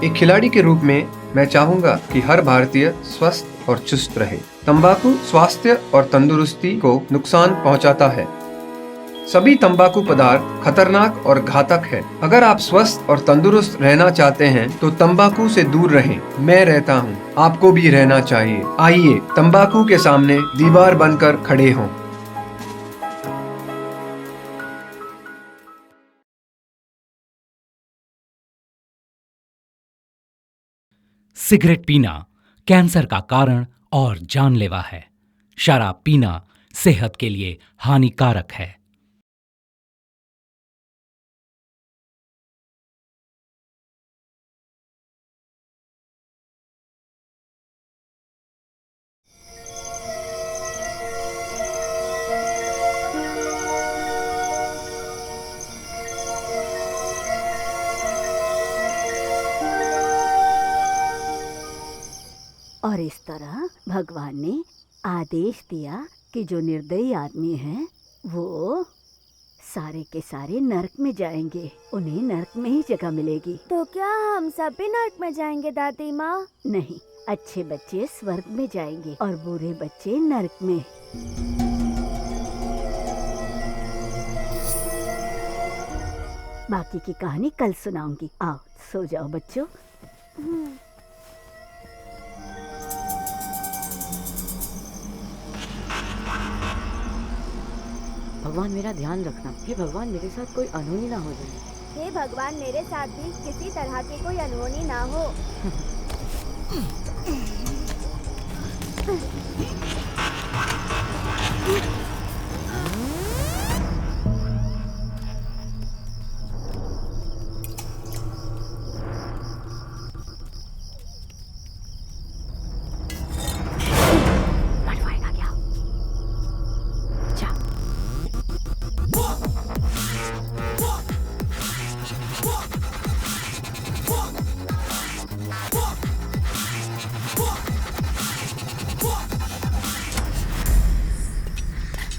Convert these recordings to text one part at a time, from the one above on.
एक खिलाड़ी के रूप में मैं चाहूंगा कि हर भारतीय स्वस्थ और चुस्त रहे। तंबाकू स्वास्थ्य और तंदुरुस्ती को नुकसान पहुंचाता है। सभी तंबाकू पदार्थ खतरनाक और घातक है। अगर आप स्वस्थ और तंदुरुस्त रहना चाहते हैं तो तंबाकू से दूर रहें। मैं रहता हूं, आपको भी रहना चाहिए। आइए तंबाकू के सामने दीवार बनकर खड़े हों। सिगरेट पीना कैंसर का कारण और जानलेवा है। शराब पीना सेहत के लिए हानिकारक है। और इस तरह भगवान ने आदेश दिया कि जो निर्दयी आदमी हैं वो सारे के सारे नरक में जाएंगे। उन्हें नरक में ही जगह मिलेगी। तो क्या हम सब भी नरक में जाएंगे दादी माँ? नहीं, अच्छे बच्चे स्वर्ग में जाएंगे और बुरे बच्चे नरक में। बाकी की कहानी कल सुनाऊंगी। आओ सो जाओ बच्चों। भगवान मेरा ध्यान रखना। हे भगवान मेरे साथ कोई अनहोनी ना हो जाए। हे भगवान मेरे साथ भी किसी तरह की कोई अनहोनी ना हो।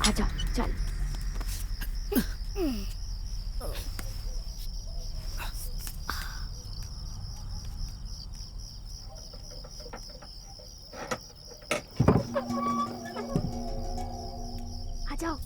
आजा चल। आ जाओ।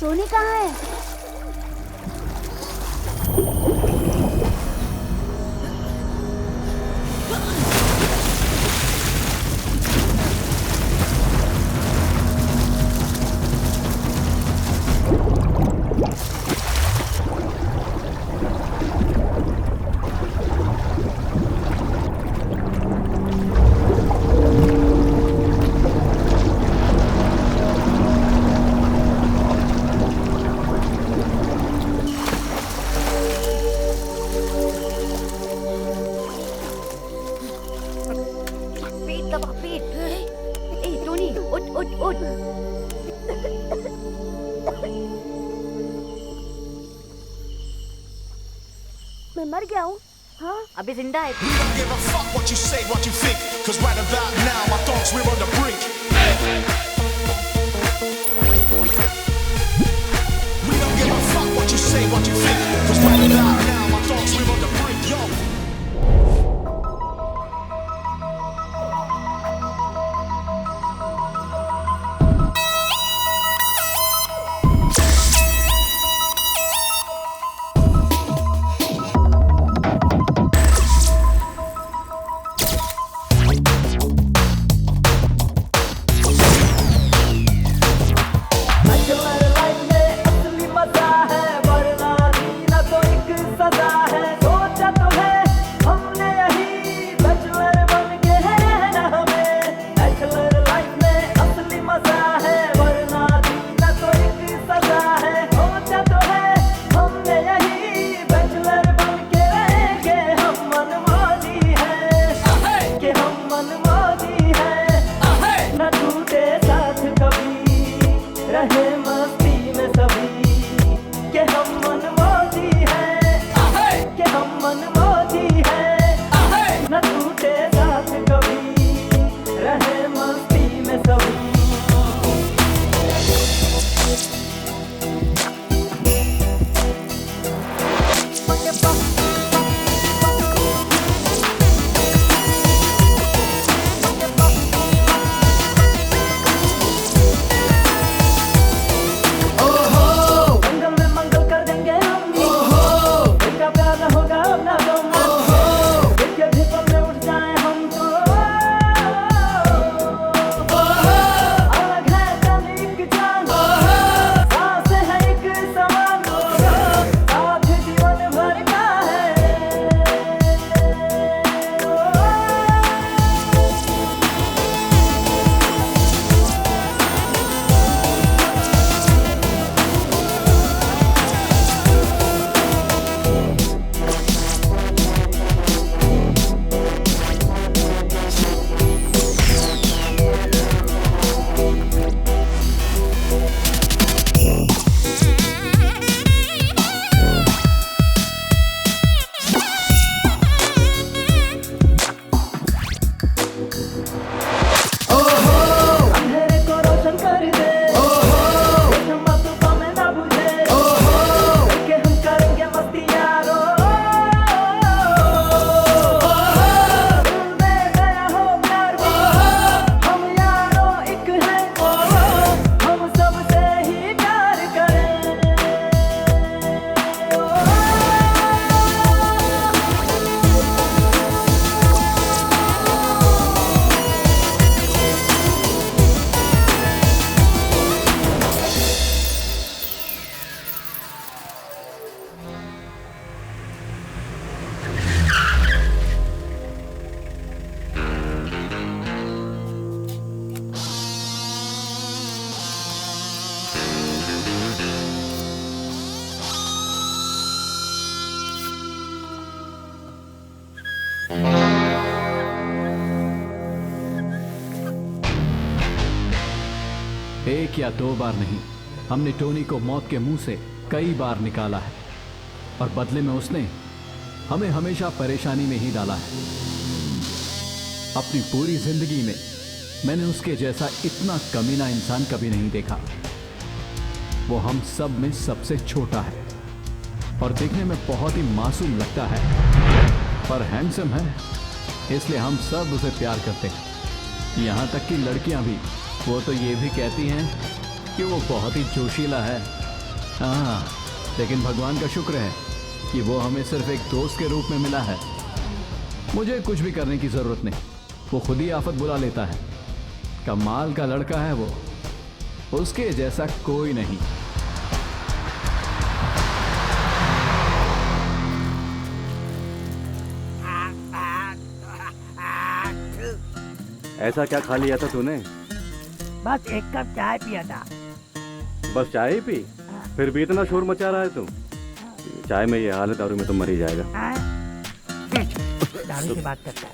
टोनी कहाँ है? मैं मर गया हूँ? हाँ? अभी जिंदा है। We don't give a fuck what you say, what you think, 'cause right about now my thoughts we're on the brink. We don't give a fuck what you say, what you think, 'cause right about now my thoughts we're on the brink. Yo. एक या दो बार नहीं, हमने Tony को मौत के मुंह से कई बार निकाला है और बदले में उसने हमें हमेशा परेशानी में ही डाला है। अपनी पूरी जिंदगी में मैंने उसके जैसा इतना कमीना इंसान कभी नहीं देखा। वो हम सब में सबसे छोटा है और देखने में बहुत ही मासूम लगता है, पर हैंडसम है, इसलिए हम सब उसे प्यार करते हैं। यहाँ तक कि लड़कियां भी, वो तो ये भी कहती हैं कि वो बहुत ही जोशीला है हाँ, लेकिन भगवान का शुक्र है कि वो हमें सिर्फ एक दोस्त के रूप में मिला है। मुझे कुछ भी करने की जरूरत नहीं, वो खुद ही आफत बुला लेता है। कमाल का लड़का है वो, उसके जैसा कोई नहीं। ऐसा क्या खा लिया था तूने? बस एक कप चाय पिया था। बस चाय ही पी? फिर भी इतना शोर मचा रहा है तू। चाय में ये हाल है, दारू में तो मर ही जाएगा। दारू से बात करता है।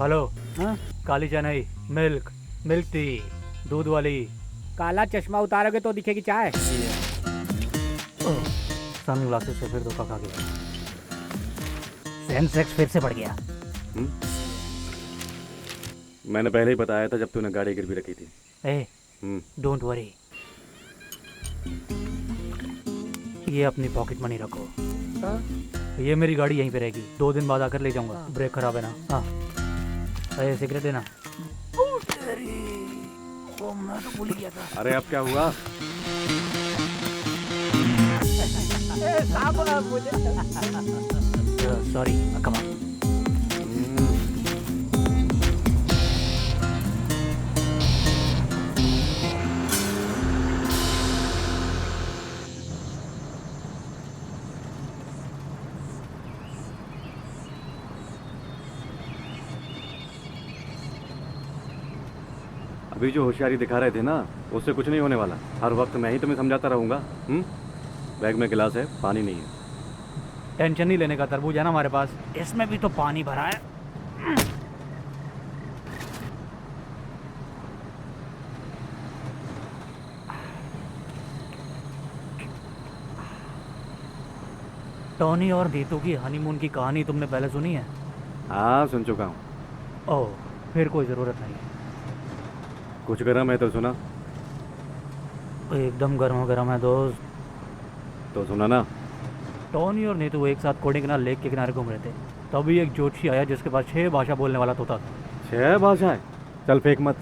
हेलो। हाँ? काली चाय नहीं, मिल्क टी, दूध वाली। काला चश्मा उतारोगे तो दिखेगी चाय। सन ग्लासेस से फिर धोखा खा गया। सेंसेक्स फिर से बढ़ गया। मैंने पहले ही बताया था जब तूने गाड़ी गिरवी रखी थी। ए, डोंट वरी, ये अपनी पॉकेट मनी रखो। ये मेरी गाड़ी यहीं पे रहेगी, 2 दिन बाद आकर ले जाऊंगा। ब्रेक खराब है ना? हाँ। अरे सिगरेट देना। मैं तो भूल गया था। अरे अब क्या हुआ? Sorry, come on. अभी जो होशियारी दिखा रहे थे ना, उससे कुछ नहीं होने वाला। हर वक्त मैं ही तुम्हें समझाता रहूंगा। बैग में गिलास है, पानी नहीं है। टेंशन नहीं लेने का, तरबूज है ना हमारे पास, इसमें भी तो पानी भरा है। टॉनी और दीतू की हनीमून की कहानी तुमने पहले सुनी है? हाँ, सुन चुका हूँ। ओह, फिर कोई ज़रूरत नहीं। कुछ गरम है तो सुना। एकदम गर्मा गर्म है दोस्त। तो सुना ना। टॉनी और नीतू एक साथ कोडिंगना लेक के किनारे घूम रहे थे, तभी एक ज्योतिषी आया जिसके पास 6 भाषा बोलने वाला तोता था। 6 भाषाएं? चल फेंक मत।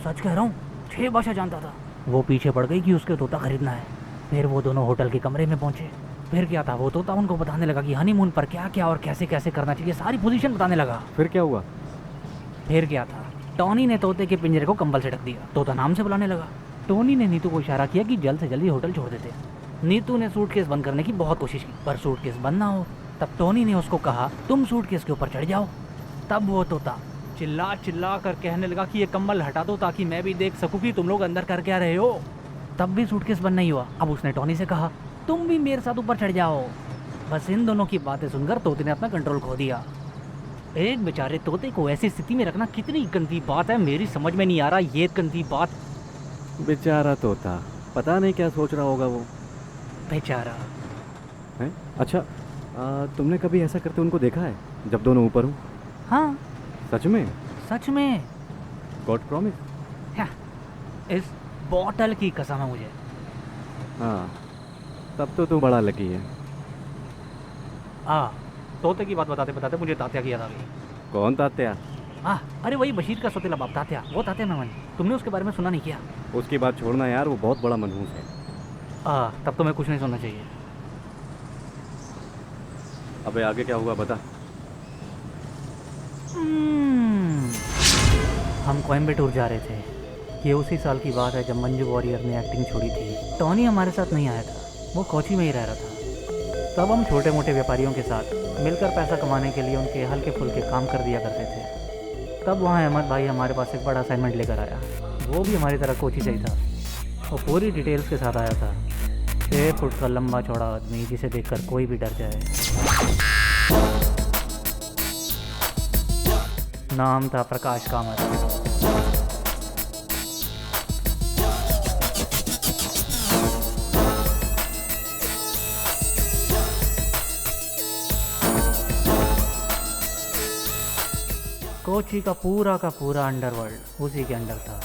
सच कह रहा हूँ, 6 भाषा जानता था। वो पीछे पड़ गई कि उसके तोता खरीदना है। फिर वो दोनों होटल के कमरे में पहुंचे। फिर क्या था, वो तोता उनको बताने लगा कि हनीमून पर क्या क्या और कैसे कैसे करना चाहिए, सारी पोजीशन बताने लगा। फिर क्या हुआ? फिर क्या था, टॉनी ने तोते के पिंजरे को कंबल से ढक दिया। तोता नाम से बुलाने लगा। टोनी ने नीतू को इशारा किया कि जल्द से जल्द होटल छोड़ देते। नीतू ने सूटकेस बंद करने की बहुत कोशिश की, पर सूटकेस बंद ना हो। तब टोनी ने उसको कहा, तुम सूटकेस के ऊपर चढ़ जाओ। तब वो तोता चिल्ला चिल्ला कर कहने लगा कि ये कंबल हटा दो ताकि मैं भी देख सकूं कि तुम लोग अंदर कर क्या रहे हो। तब भी सूटकेस बंद नहीं हुआ। अब उसने टोनी से कहा, तुम भी मेरे साथ ऊपर चढ़ जाओ। बस इन दोनों की बातें सुनकर तोते ने अपना कंट्रोल खो दिया। एक बेचारे तोते को ऐसी स्थिति में रखना कितनी गंदी बात है, मेरी समझ में नहीं आ रहा ये गंदी बात। बेचारा तोता, पता नहीं क्या सोच रहा होगा वो। बेचारा है? अच्छा, तुमने कभी ऐसा करते उनको देखा है जब दोनों ऊपर हो? हाँ। सच में? सच में। God promise? इस बॉटल की कसम है मुझे। हाँ, तब तो तू बड़ा लकी है। तोते की बात बताते बताते मुझे तात्या की याद आ गई। कौन तात्या? अरे वही बशीर का सौतेला बाप तात्या, वो तात्या मेमन। तुमने उसके बारे में सुना नहीं क्या? उसकी बात छोड़ना यार, वो बहुत बड़ा मनहूस है। तब तो मैं कुछ नहीं सुनना चाहिए। अबे आगे क्या हुआ बता। हम कोयम्बटूर जा रहे थे। ये उसी साल की बात है जब मंजू वॉरियर ने एक्टिंग छोड़ी थी। टॉनी हमारे साथ नहीं आया था, वो कोची में ही रह रहा था। तब हम छोटे मोटे व्यापारियों के साथ मिलकर पैसा कमाने के लिए उनके हल्के फुल्के काम कर दिया करते थे। तब वहाँ अहमद भाई हमारे पास एक बड़ा असाइनमेंट लेकर आया। वो भी हमारी तरह कोची से ही था। वो पूरी डिटेल्स के साथ आया था। 6 फुट का लंबा चौड़ा आदमी जिसे देखकर कोई भी डर जाए। नाम था प्रकाश कामत। कोची का पूरा अंडरवर्ल्ड उसी के अंडर था।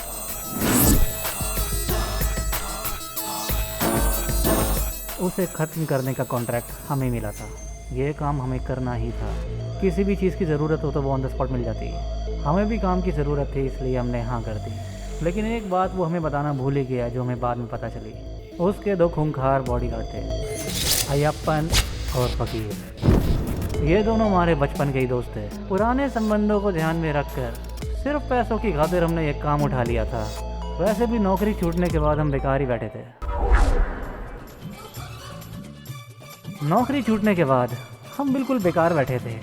उसे खत्म करने का कॉन्ट्रैक्ट हमें मिला था। ये काम हमें करना ही था। किसी भी चीज़ की ज़रूरत हो तो वो ऑन द स्पॉट मिल जाती है। हमें भी काम की ज़रूरत थी, इसलिए हमने हाँ कर दी। लेकिन एक बात वो हमें बताना भूल ही गया, जो हमें बाद में पता चली। उसके 2 खूंखार बॉडीगार्ड थे, अय्यप्पन और फकीर। ये दोनों हमारे बचपन के ही दोस्त थे। पुराने संबंधों को ध्यान में रखकर सिर्फ पैसों की खातिर हमने ये काम उठा लिया था। वैसे भी नौकरी छूटने के बाद हम बेकार ही बैठे थे। नौकरी छूटने के बाद हम बिल्कुल बेकार बैठे थे।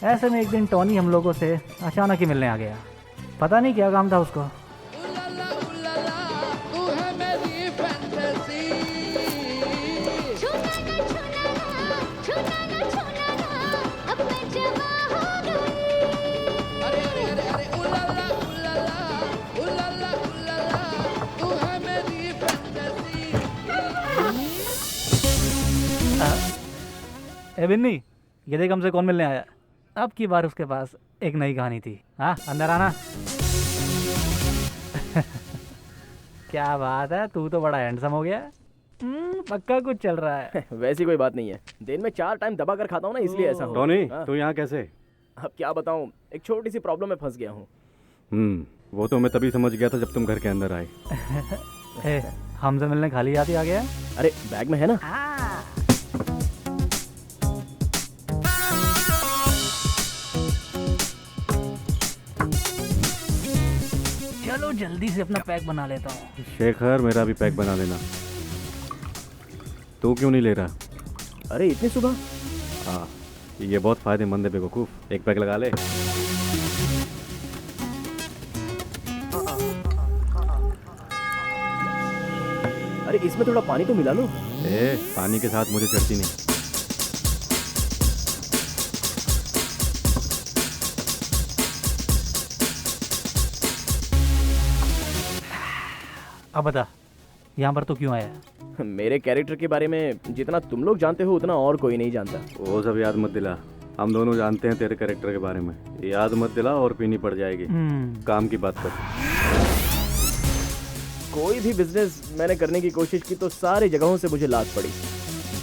ऐसे में एक दिन टॉनी हम लोगों से अचानक ही मिलने आ गया। पता नहीं क्या काम था उसको। ए बिन्नी, ये देख हमसे कौन मिलने आया। अब की बार उसके पास एक नई कहानी थी। हाँ, अंदर आना। क्या बात है, तू तो बड़ा हैंडसम हो गया। पक्का कुछ चल रहा है। वैसी कोई बात नहीं है, दिन में 4 टाइम दबा कर खाता हूँ ना, इसलिए ऐसा हो। टोनी, तू यहाँ कैसे? अब क्या बताऊँ, एक छोटी सी प्रॉब्लम में फंस गया हूँ। वो तो मैं तभी समझ गया था जब तुम घर के अंदर आए। हमसे मिलने खाली हाथ ही आ गया? अरे बैग में है ना। चलो जल्दी से अपना पैक बना लेता हूँ। शेखर, मेरा भी पैक बना लेना। तू क्यों नहीं ले रहा? अरे इतनी सुबह? हाँ, ये बहुत फायदेमंद है बेवकूफ़। एक पैक लगा ले। अरे इसमें थोड़ा पानी तो मिला लो। पानी के साथ मुझे चढ़ती नहीं। अब बता, यहाँ पर तो क्यों आया? मेरे कैरेक्टर के बारे में जितना तुम लोग जानते हो उतना और कोई नहीं जानता। वो सब याद मत दिला, हम दोनों जानते हैं तेरे कैरेक्टर के बारे में। याद मत दिला और पीनी पड़ जाएगी। काम की बात कर। कोई भी बिजनेस मैंने करने की कोशिश की तो सारी जगहों से मुझे लात पड़ी।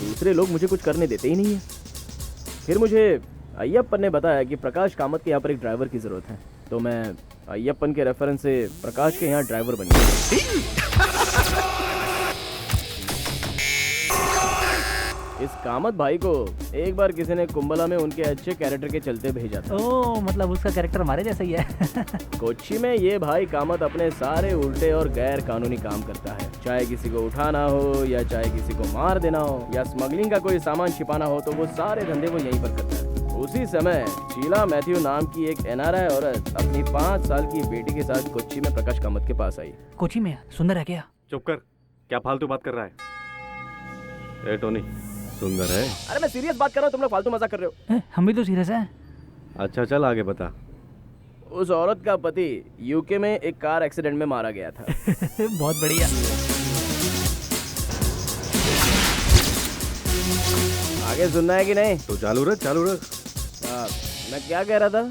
दूसरे लोग मुझे कुछ करने देते ही नहीं है। फिर मुझे अय्यप्पन ने बताया कि प्रकाश कामत के यहाँ पर एक ड्राइवर की ज़रूरत है, तो मैं अय्यप्पन के रेफरेंस से प्रकाश के यहाँ ड्राइवर बन गया। इस कामत भाई को एक बार किसी ने कुंबला में उनके अच्छे कैरेक्टर के चलते भेजा था। ओह, मतलब उसका कैरेक्टर हमारे जैसा ही है। कोच्चि में ये भाई कामत अपने सारे उल्टे और गैर कानूनी काम करता है। चाहे किसी को उठाना हो या चाहे किसी को मार देना हो या स्मगलिंग का कोई सामान छिपाना हो, तो वो सारे धंधे वो यहीं पर करता है। उसी समय शीला मैथ्यू नाम की एक NRI औरत अपनी 5 साल की बेटी के साथ कोच्चि में प्रकाश कामत के पास आई। कोच्चि में सुंदर है क्या? चुप कर, क्या फालतू बात कर रहा है? ए टोनी, सुंदर है? अरे मैं सीरियस बात कर रहा हूँ, तुम लोग फालतू मजाक कर रहे हो। हम भी तो सीरियस हैं। अच्छा चल आगे बता। उस औरत का पति यूके में एक कार एक्सीडेंट में मारा गया था। बहुत बढ़िया। आगे सुनना है कि नहीं? तो चालू रख, चालू रख। मैं क्या कह रहा था?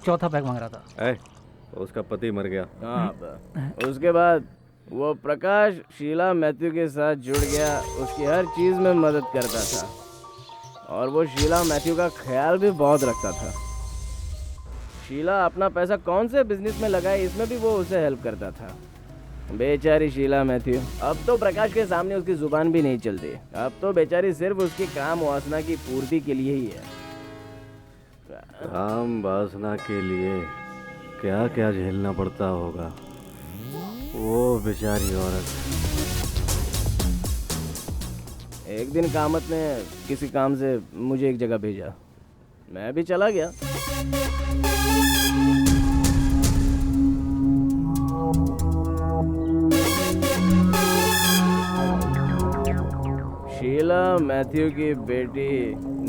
चौथा पैक मांग रहा था। उसका पति मर गया। उसके बाद वो प्रकाश शीला मैथ्यू के साथ जुड़ गया। उसकी हर चीज़ में मदद करता था और वो शीला मैथ्यू का ख्याल भी बहुत रखता था। शीला अपना पैसा कौन से बिजनेस में लगाए, इसमें भी वो उसे हेल्प करता था। बेचारी शीला मैथ्यू, अब तो प्रकाश के सामने उसकी जुबान भी नहीं चलती। अब तो बेचारी सिर्फ उसकी काम वासना की पूर्ति के लिए ही है। काम वासना के लिए क्या क्या झेलना पड़ता होगा वो बेचारी औरत। एक दिन कामत ने किसी काम से मुझे एक जगह भेजा, मैं भी चला गया। शीला मैथ्यू की बेटी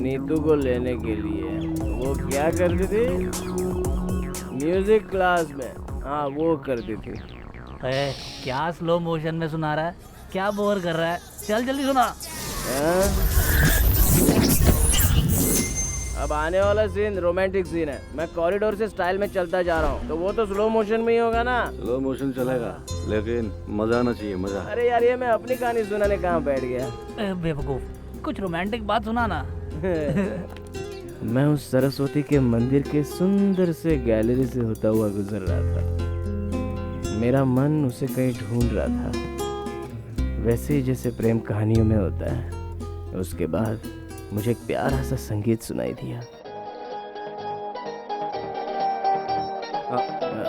नीतू को लेने के लिए वो क्या करती थी? म्यूजिक क्लास में, हाँ वो करती थी। क्या स्लो मोशन में सुना रहा है? क्या बोर कर रहा है? चल जल्दी सुना। अब आने वाला सीन रोमांटिक सीन है। मैं कॉरिडोर से स्टाइल में चलता जा रहा हूँ, तो वो तो स्लो मोशन में ही होगा ना। स्लो मोशन चलेगा लेकिन मजा आना चाहिए, मजा। अरे यार, ये मैं अपनी कहानी सुनाने कहाँ बैठ गया। बेवकूफ, कुछ रोमांटिक बात सुना ना। मैं उस सरस्वती के मंदिर के सुंदर से गैलरी से होता हुआ गुजर रहा था। मेरा मन उसे कहीं ढूंढ रहा था, वैसे ही जैसे प्रेम कहानियों में होता है। उसके बाद मुझे एक प्यारा सा संगीत सुनाई दिया।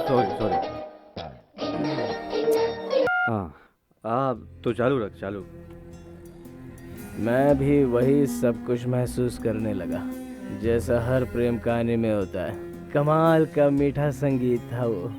सॉरी। हाँ, तो चालू रख, चालू। मैं भी वही सब कुछ महसूस करने लगा जैसा हर प्रेम कहानी में होता है। कमाल का मीठा संगीत था वो।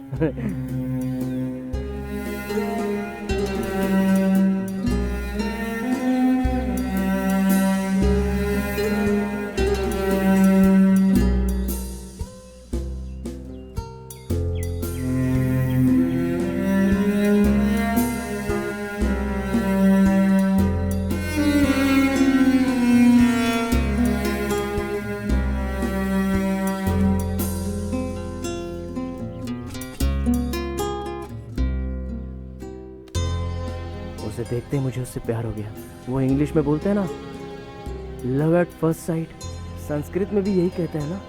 उसे देखते ही मुझे उससे प्यार हो गया। वो इंग्लिश में बोलते हैं ना, love at first sight, Sanskrit में भी यही कहते हैं ना।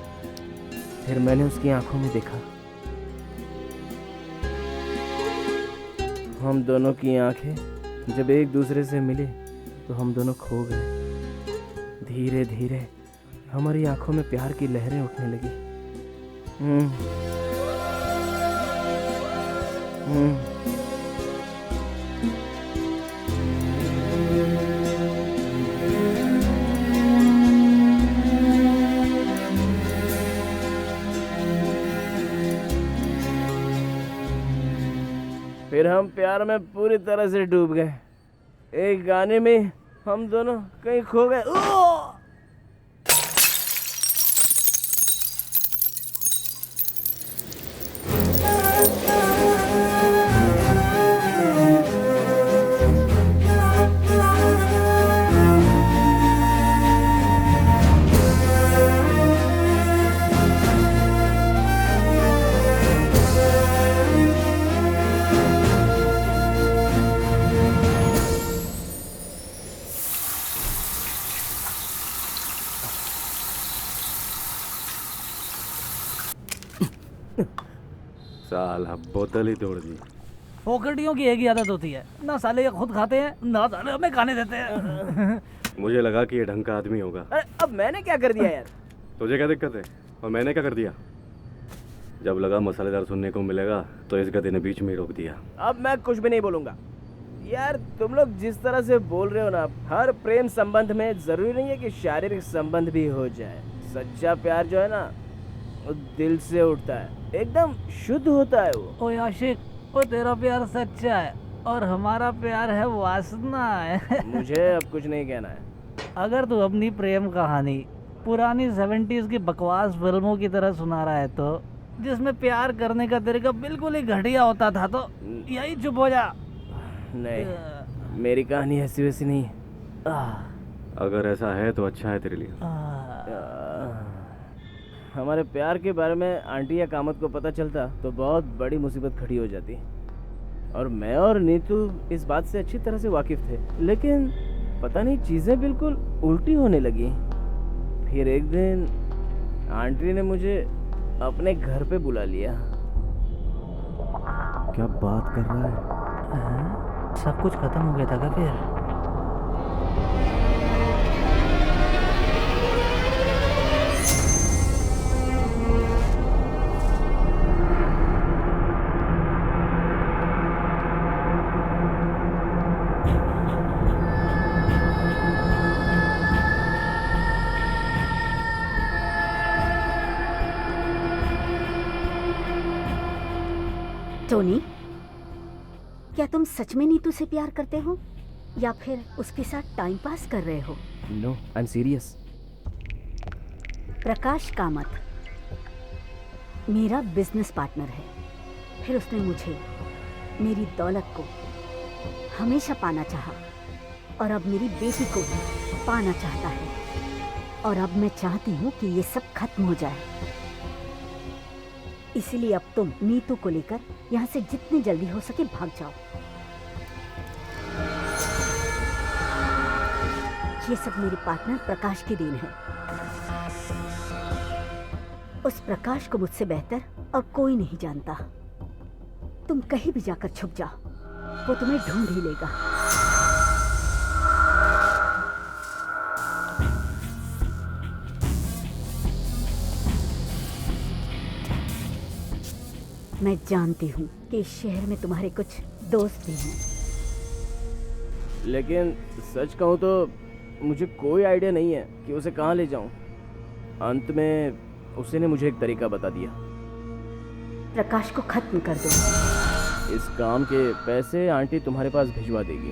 फिर मैंने उसकी आंखों में देखा, हम दोनों की आंखें जब एक दूसरे से मिली तो हम दोनों खो गए। धीरे धीरे हमारी आंखों में प्यार की लहरें उठने लगी। फिर हम प्यार में पूरी तरह से डूब गए। एक गाने में हम दोनों कहीं खो गए। साला बोतल ही तोड़ दी। फोकटियों की एक ही आदत होती है, ना साले ये खुद खाते हैं ना साले हमें खाने देते हैं। मुझे लगा कि ये ढंग का आदमी होगा। अरे अब मैंने क्या कर दिया यार? तुझे क्या दिक्कत है? और मैंने क्या कर दिया? जब लगा मसालेदार सुनने को मिलेगा तो इस गधे ने बीच में ही रोक दिया। अब मैं कुछ भी नहीं बोलूंगा। यार तुम लोग जिस तरह से बोल रहे हो ना, हर प्रेम संबंध में जरूरी नहीं है कि शारीरिक संबंध भी हो जाए। सच्चा प्यार जो है ना, वो दिल से उठता है, एकदम शुद्ध होता है वो। ओ आशिक, वो तेरा प्यार सच्चा है और हमारा प्यार है वासना है। मुझे अब कुछ नहीं कहना है। अगर तू अपनी प्रेम कहानी पुरानी 70s की बकवास फिल्मों की तरह सुना रहा है तो, जिसमें प्यार करने का तरीका बिल्कुल ही घटिया होता था, तो यही चुप हो जा। नहीं, मेरी कहानी ऐसी वैसी नहीं है। अगर ऐसा है तो अच्छा है तेरे लिए। हमारे प्यार के बारे में आंटी या कामत को पता चलता तो बहुत बड़ी मुसीबत खड़ी हो जाती। और मैं और नीतू इस बात से अच्छी तरह से वाकिफ थे, लेकिन पता नहीं चीज़ें बिल्कुल उल्टी होने लगी। फिर एक दिन आंटी ने मुझे अपने घर पे बुला लिया। क्या बात कर रहा है? सब कुछ खत्म हो गया था क्या फिर? टोनी, क्या तुम सच में नीतू से प्यार करते हो या फिर उसके साथ टाइम पास कर रहे हो? No, I am serious. Prakash Kamath मेरा बिजनेस पार्टनर है। फिर उसने मुझे, मेरी दौलत को हमेशा पाना चाहा और अब मेरी बेटी को भी पाना चाहता है। और अब मैं चाहती हूँ कि ये सब खत्म हो जाए। इसीलिए अब तुम नीतू को लेकर यहाँ से जितनी जल्दी हो सके भाग जाओ। ये सब मेरे पार्टनर प्रकाश की देन है। उस प्रकाश को मुझसे बेहतर और कोई नहीं जानता। तुम कहीं भी जाकर छुप जाओ, वो तुम्हें ढूंढ ही लेगा। मैं जानती हूँ कि इस शहर में तुम्हारे कुछ दोस्त भी हैं। लेकिन सच कहूँ तो मुझे कोई आइडिया नहीं है कि उसे कहाँ ले जाऊँ। अंत में उसी ने मुझे एक तरीका बता दिया। प्रकाश को खत्म कर दो। इस काम के पैसे आंटी तुम्हारे पास भिजवा देगी।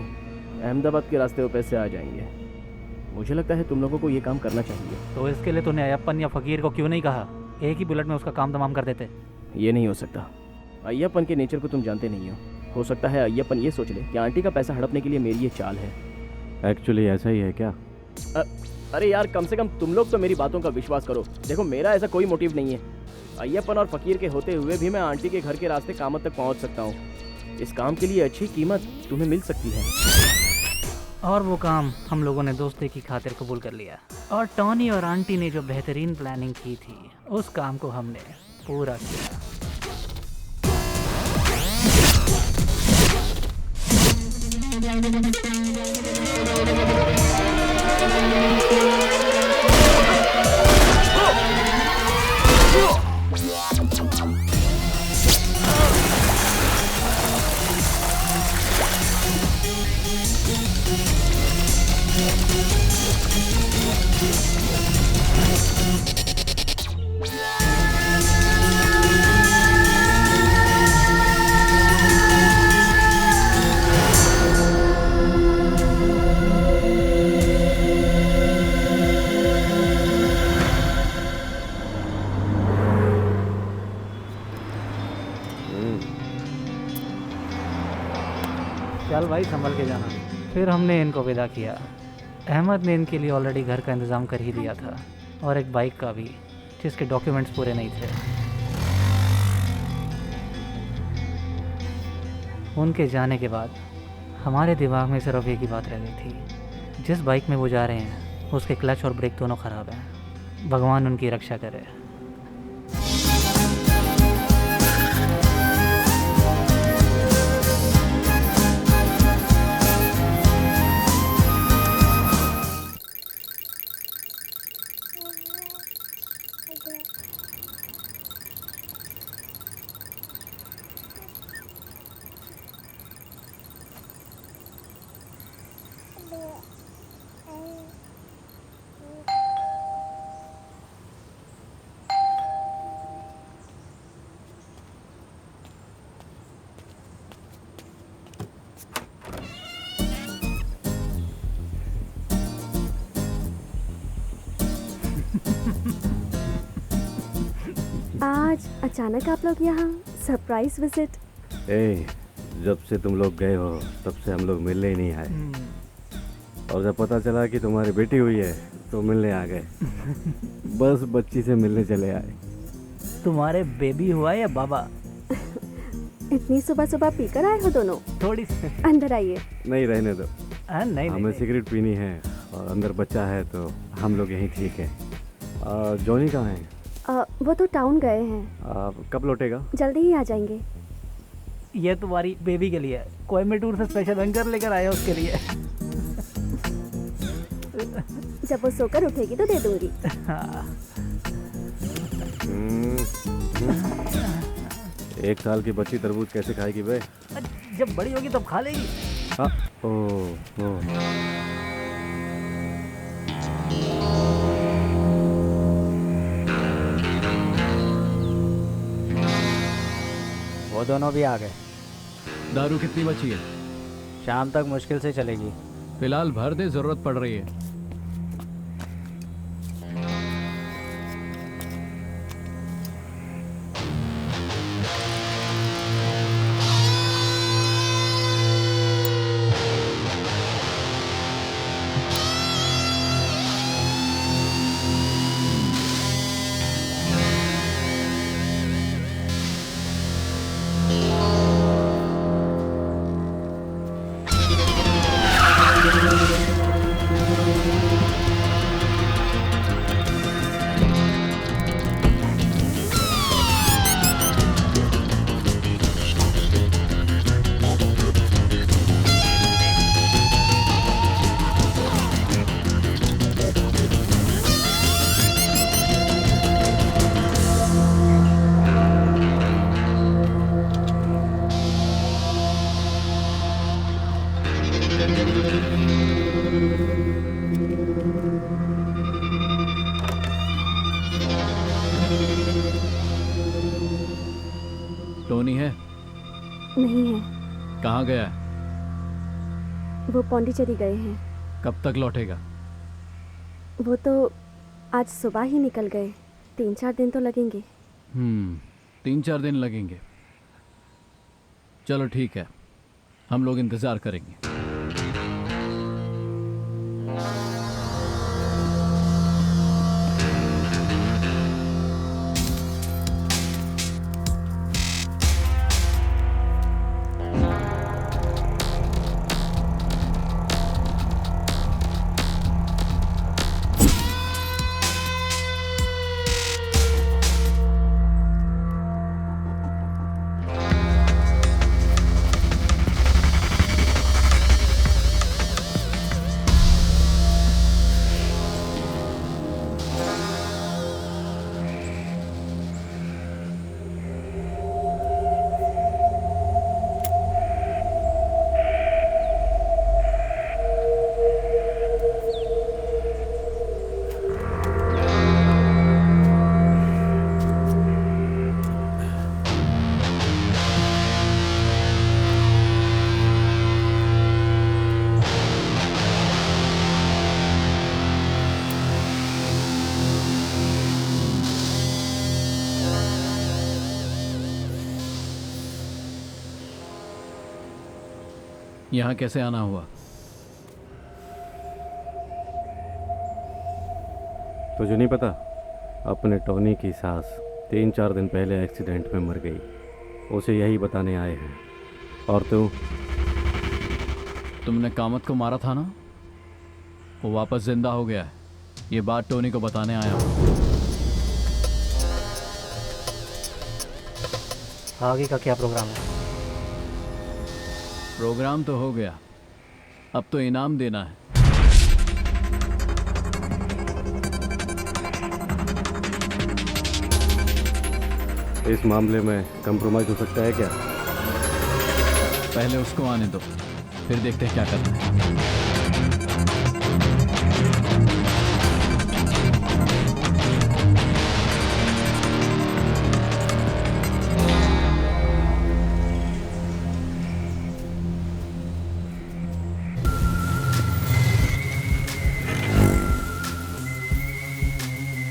अहमदाबाद के रास्ते वो पैसे आ जाएंगे। मुझे लगता है तुम लोगों को ये काम करना चाहिए। तो इसके लिए तूने अय्यप्पन या फकीर को क्यों नहीं कहा? एक ही बुलेट में उसका काम तमाम कर देते। ये नहीं हो सकता। अय्यप्पन के नेचर को तुम जानते नहीं हो सकता है अय्यप्पन ये सोच ले कि आंटी का पैसा हड़पने के लिए मेरी ये चाल है। एक्चुअली ऐसा ही है क्या? अरे यार, कम से कम तुम लोग तो मेरी बातों का विश्वास करो। देखो, मेरा ऐसा कोई मोटिव नहीं है। अय्यप्पन और फकीर के होते हुए भी मैं आंटी के घर के रास्ते कामत तक पहुंच सकता हूं। इस काम के लिए अच्छी कीमत तुम्हें मिल सकती है। और वो काम हम लोगों ने दोस्ती की खातिर कबूल कर लिया। और टॉनी और आंटी ने जो बेहतरीन प्लानिंग की थी, उस काम को हमने पूरा किया। चल भाई, संभल के जाना। फिर हमने इनको विदा किया। अहमद ने इनके लिए ऑलरेडी घर का इंतज़ाम कर ही दिया था, और एक बाइक का भी, जिसके डॉक्यूमेंट्स पूरे नहीं थे। उनके जाने के बाद हमारे दिमाग में सिर्फ एक ही बात रह गई थी। जिस बाइक में वो जा रहे हैं उसके क्लच और ब्रेक दोनों ख़राब हैं। भगवान उनकी रक्षा करे। आज अचानक आप लोग यहाँ सरप्राइज विजिट? जब से तुम लोग गए हो तब से हम लोग मिलने ही नहीं आए, और जब पता चला कि तुम्हारी बेटी हुई है तो मिलने आ गए। बस बच्ची से मिलने चले आए। तुम्हारे बेबी हुआ या बाबा? इतनी सुबह सुबह पीकर आए हो दोनों? थोड़ी सी। अंदर आइए। नहीं, रहने दो। नहीं, हमें सिगरेट पीनी है और अंदर बच्चा है तो हम लोग यहीं ठीक है। जॉनी कहाँ है? वो तो टाउन गए हैं। कब लौटेगा? जल्दी ही आ जाएंगे। ये तुम्हारी बेबी के लिए कोयम्बटूर से स्पेशल एंकर लेकर आया उसके लिए। जब वो सोकर उठेगी तो दे दूंगी। एक साल की बच्ची तरबूज कैसे खाएगी बे? जब बड़ी होगी तब खा लेगी। हाँ, ओह। वो दोनों भी आ गए। दारू कितनी बची है? शाम तक मुश्किल से चलेगी। फिलहाल भर दे, जरूरत पड़ रही है। टोनी है? नहीं है, कहाँ गया है? वो पौंडीचेरी गए हैं। कब तक लौटेगा? वो तो आज सुबह ही निकल गए, 3-4 दिन तो लगेंगे। 3-4 दिन लगेंगे। चलो ठीक है, हम लोग इंतजार करेंगे। यहाँ कैसे आना हुआ? तुझे नहीं पता? अपने टोनी की सास 3-4 दिन पहले एक्सीडेंट में मर गई। उसे यही बताने आए हैं। और तुमने कामत को मारा था ना? वो वापस जिंदा हो गया है। ये बात टोनी को बताने आया हूँ। आगे का क्या प्रोग्राम है? प्रोग्राम तो हो गया, अब तो इनाम देना है। इस मामले में कंप्रोमाइज हो सकता है क्या? पहले उसको आने दो, फिर देखते हैं क्या करना है।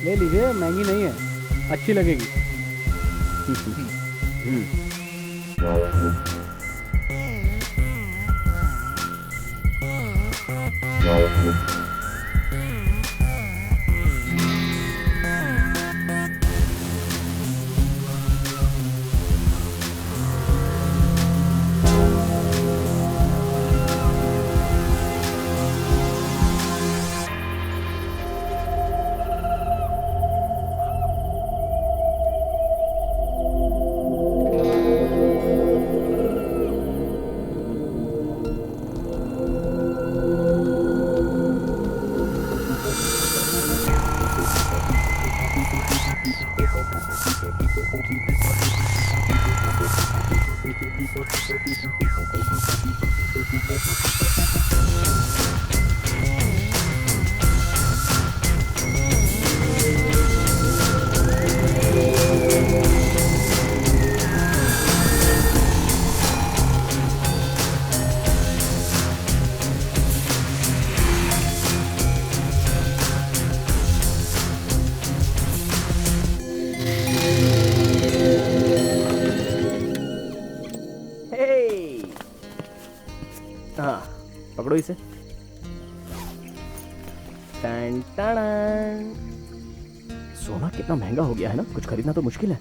ले लीजिए, महंगी नहीं है, अच्छी लगेगी। पकड़ो इसे। टन टन। सोना कितना महंगा हो गया है ना, कुछ खरीदना तो मुश्किल है।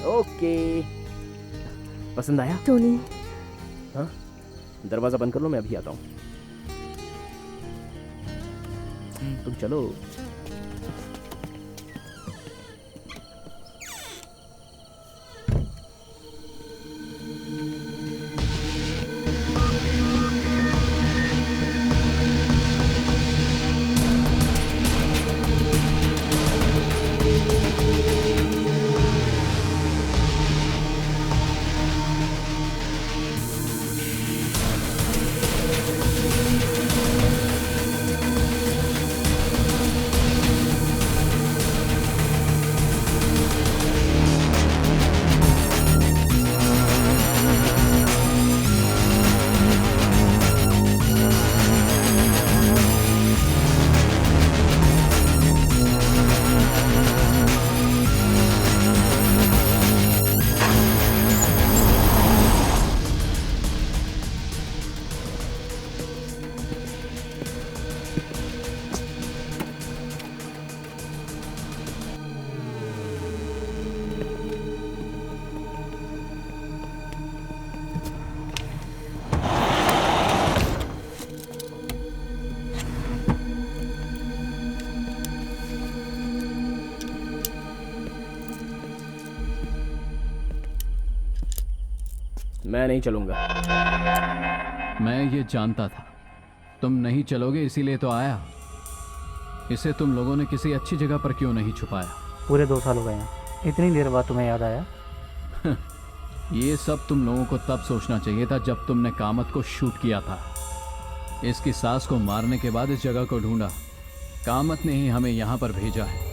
ओके, पसंद आया? टोनी, हाँ, दरवाजा बंद कर लो, मैं अभी आता हूँ। तुम चलो। मैं नहीं चलूंगा। मैं ये जानता था तुम नहीं चलोगे, इसीलिए तो आया। इसे तुम लोगों ने किसी अच्छी जगह पर क्यों नहीं छुपाया? पूरे 2 साल हो गए हैं, इतनी देर बाद तुम्हें याद आया? ये सब तुम लोगों को तब सोचना चाहिए था जब तुमने कामत को शूट किया था। इसकी सास को मारने के बाद इस जगह को ढूंढा। कामत ने ही हमें यहाँ पर भेजा है।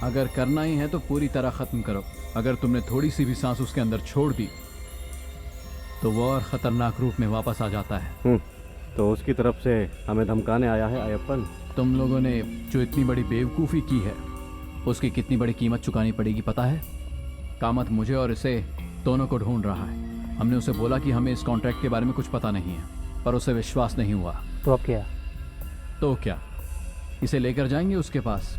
अगर करना ही है तो पूरी तरह ख़त्म करो। अगर तुमने थोड़ी सी भी सांस उसके अंदर छोड़ दी तो वो और ख़तरनाक रूप में वापस आ जाता है। तो उसकी तरफ से हमें धमकाने आया है अयप्पन? तुम लोगों ने जो इतनी बड़ी बेवकूफ़ी की है उसकी कितनी बड़ी कीमत चुकानी पड़ेगी पता है? कामत मुझे और इसे दोनों को ढूंढ रहा है। हमने उसे बोला कि हमें इस कॉन्ट्रैक्ट के बारे में कुछ पता नहीं है, पर उसे विश्वास नहीं हुआ। तो अब क्या? तो क्या, इसे लेकर जाएंगे उसके पास।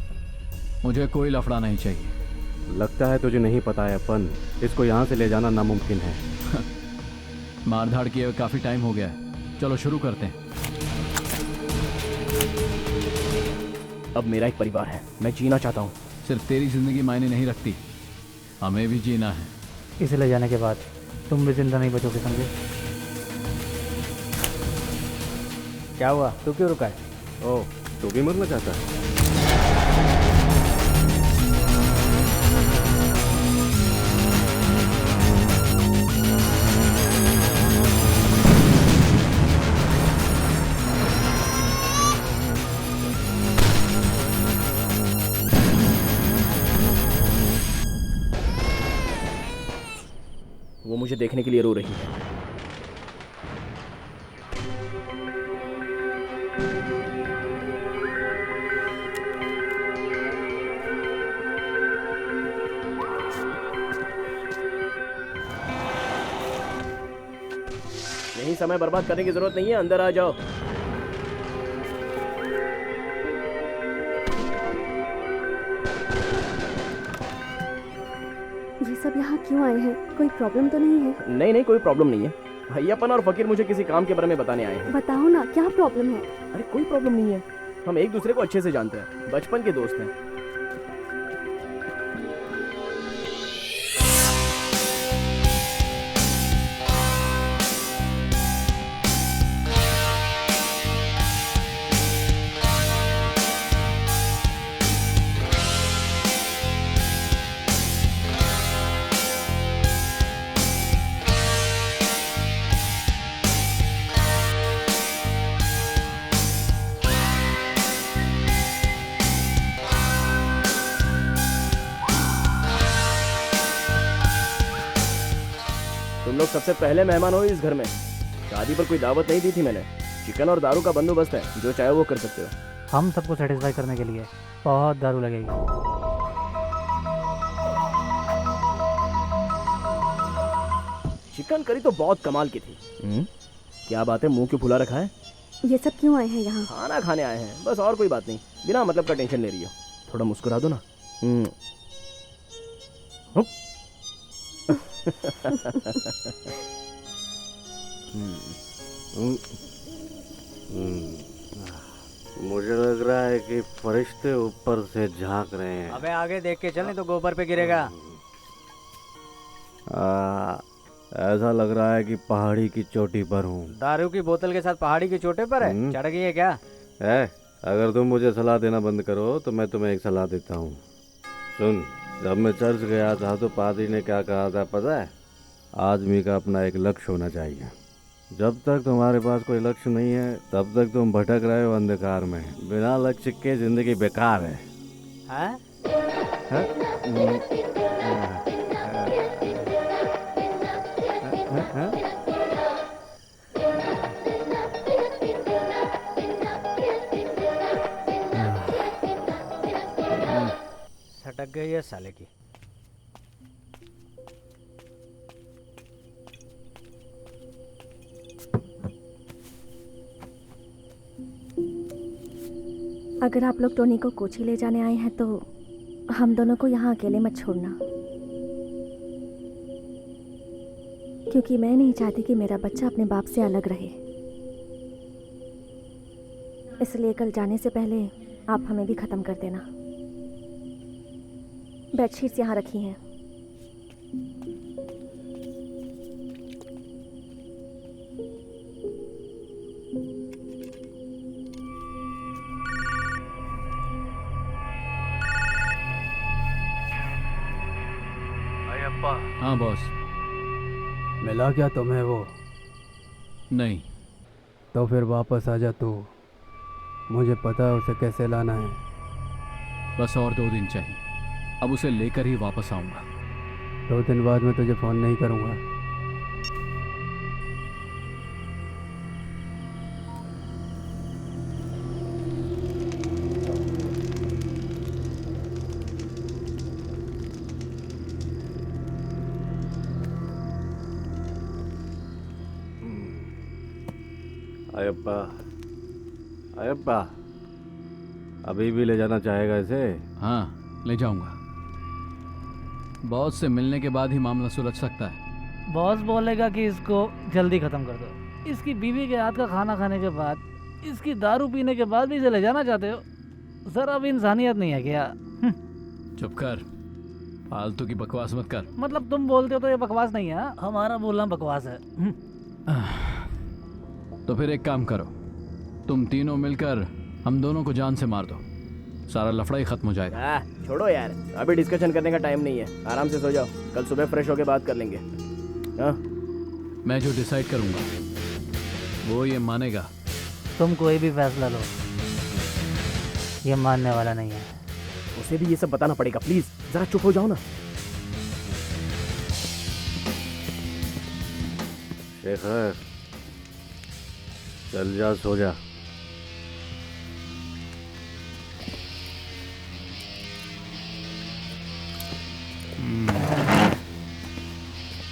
मुझे कोई लफड़ा नहीं चाहिए। लगता है तुझे नहीं पता है अपन, इसको यहाँ से ले जाना नामुमकिन है। मारधाड़ किए हुए काफ़ी टाइम हो गया है, चलो शुरू करते हैं। अब मेरा एक परिवार है, मैं जीना चाहता हूँ। सिर्फ तेरी जिंदगी मायने नहीं रखती, हमें भी जीना है। इसे ले जाने के बाद तुम भी जिंदा नहीं बचोगे, समझे? क्या हुआ, तू क्यों रुका है? ओह, तू भी मरना चाहता है? वो मुझे देखने के लिए रो रही है। यही समय बर्बाद करने की जरूरत नहीं है, अंदर आ जाओ। ये सब यहाँ क्यों आए हैं? कोई प्रॉब्लम तो नहीं है? नहीं, कोई प्रॉब्लम नहीं है। भैयापन और फकीर मुझे किसी काम के बारे में बताने आए हैं। बताओ ना, क्या प्रॉब्लम है? अरे कोई प्रॉब्लम नहीं है, हम एक दूसरे को अच्छे से जानते हैं, बचपन के दोस्त हैं। तुम लोग सबसे पहले मेहमान हो इस घर में। शादी पर कोई दावत नहीं दी थी मैंने। चिकन और दारू का बंदोबस्त है, जो चाहे वो कर सकते हो। हम सबको सेटिस्फाई करने के लिए बहुत दारू लगेगी। चिकन करी तो बहुत कमाल की थी। क्या बात है, मुंह क्यों फुला रखा है? ये सब क्यों आए हैं यहाँ? खाना खाने आए हैं बस, और कोई बात नहीं। बिना मतलब का टेंशन ले रही हो, थोड़ा मुस्कुरा दो ना। मुझे लग रहा है कि फरिश्ते ऊपर से झांक रहे हैं। अबे आगे देख के चल, नहीं तो गोबर पे गिरेगा। ऐसा लग रहा है कि पहाड़ी की चोटी पर हूँ। दारू की बोतल के साथ पहाड़ी की चोटी पर है? चढ़ गई है क्या? अगर तुम मुझे सलाह देना बंद करो तो मैं तुम्हें एक सलाह देता हूँ। सुन, जब मैं चर्च गया था तो पादरी ने क्या कहा था पता है? आदमी का अपना एक लक्ष्य होना चाहिए। जब तक तुम्हारे पास कोई लक्ष्य नहीं है तब तक तुम भटक रहे हो अंधकार में। बिना लक्ष्य के जिंदगी बेकार है। सटक गई है साले की। अगर आप लोग टोनी को कोची ले जाने आए हैं तो हम दोनों को यहाँ अकेले मत छोड़ना, क्योंकि मैं नहीं चाहती कि मेरा बच्चा अपने बाप से अलग रहे। इसलिए कल जाने से पहले आप हमें भी ख़त्म कर देना। बेडशीट्स यहाँ रखी हैं। अयप्पा। हाँ बॉस। मिला क्या तुम्हें वो? नहीं। तो फिर वापस आ जा तू, मुझे पता है उसे कैसे लाना है। बस और 2 दिन चाहिए, अब उसे लेकर ही वापस आऊँगा। 2 दिन बाद मैं तुझे फ़ोन नहीं करूँगा। अयप्पा, अयप्पा, अभी भी ले जाना चाहेगा इसे? हाँ, ले जाऊंगा। बॉस से मिलने के बाद ही मामला सुलझ सकता है। बॉस बोलेगा कि इसको जल्दी ख़त्म कर दो। इसकी बीवी के हाथ का खाना खाने के बाद, इसकी दारू पीने के बाद भी इसे ले जाना चाहते हो? सर अब इंसानियत नहीं है क्या? चुप कर, फालतू की बकवास मत कर। मतलब तुम बोलते हो तो ये बकवास नहीं है, हमारा बोलना बकवास है। तो फिर एक काम करो, तुम तीनों मिलकर हम दोनों को जान से मार दो, सारा लफड़ा ही खत्म हो जाएगा। छोड़ो यार, अभी डिस्कशन करने का टाइम नहीं है, आराम से सो जाओ, कल सुबह फ्रेश होके बात कर लेंगे। हाँ? मैं जो डिसाइड करूंगा वो ये मानेगा। तुम कोई भी फैसला लो, ये मानने वाला नहीं है। उसे भी ये सब बताना पड़ेगा, प्लीज जरा चुप हो जाओ ना। शेखर, चल जा, सो जा।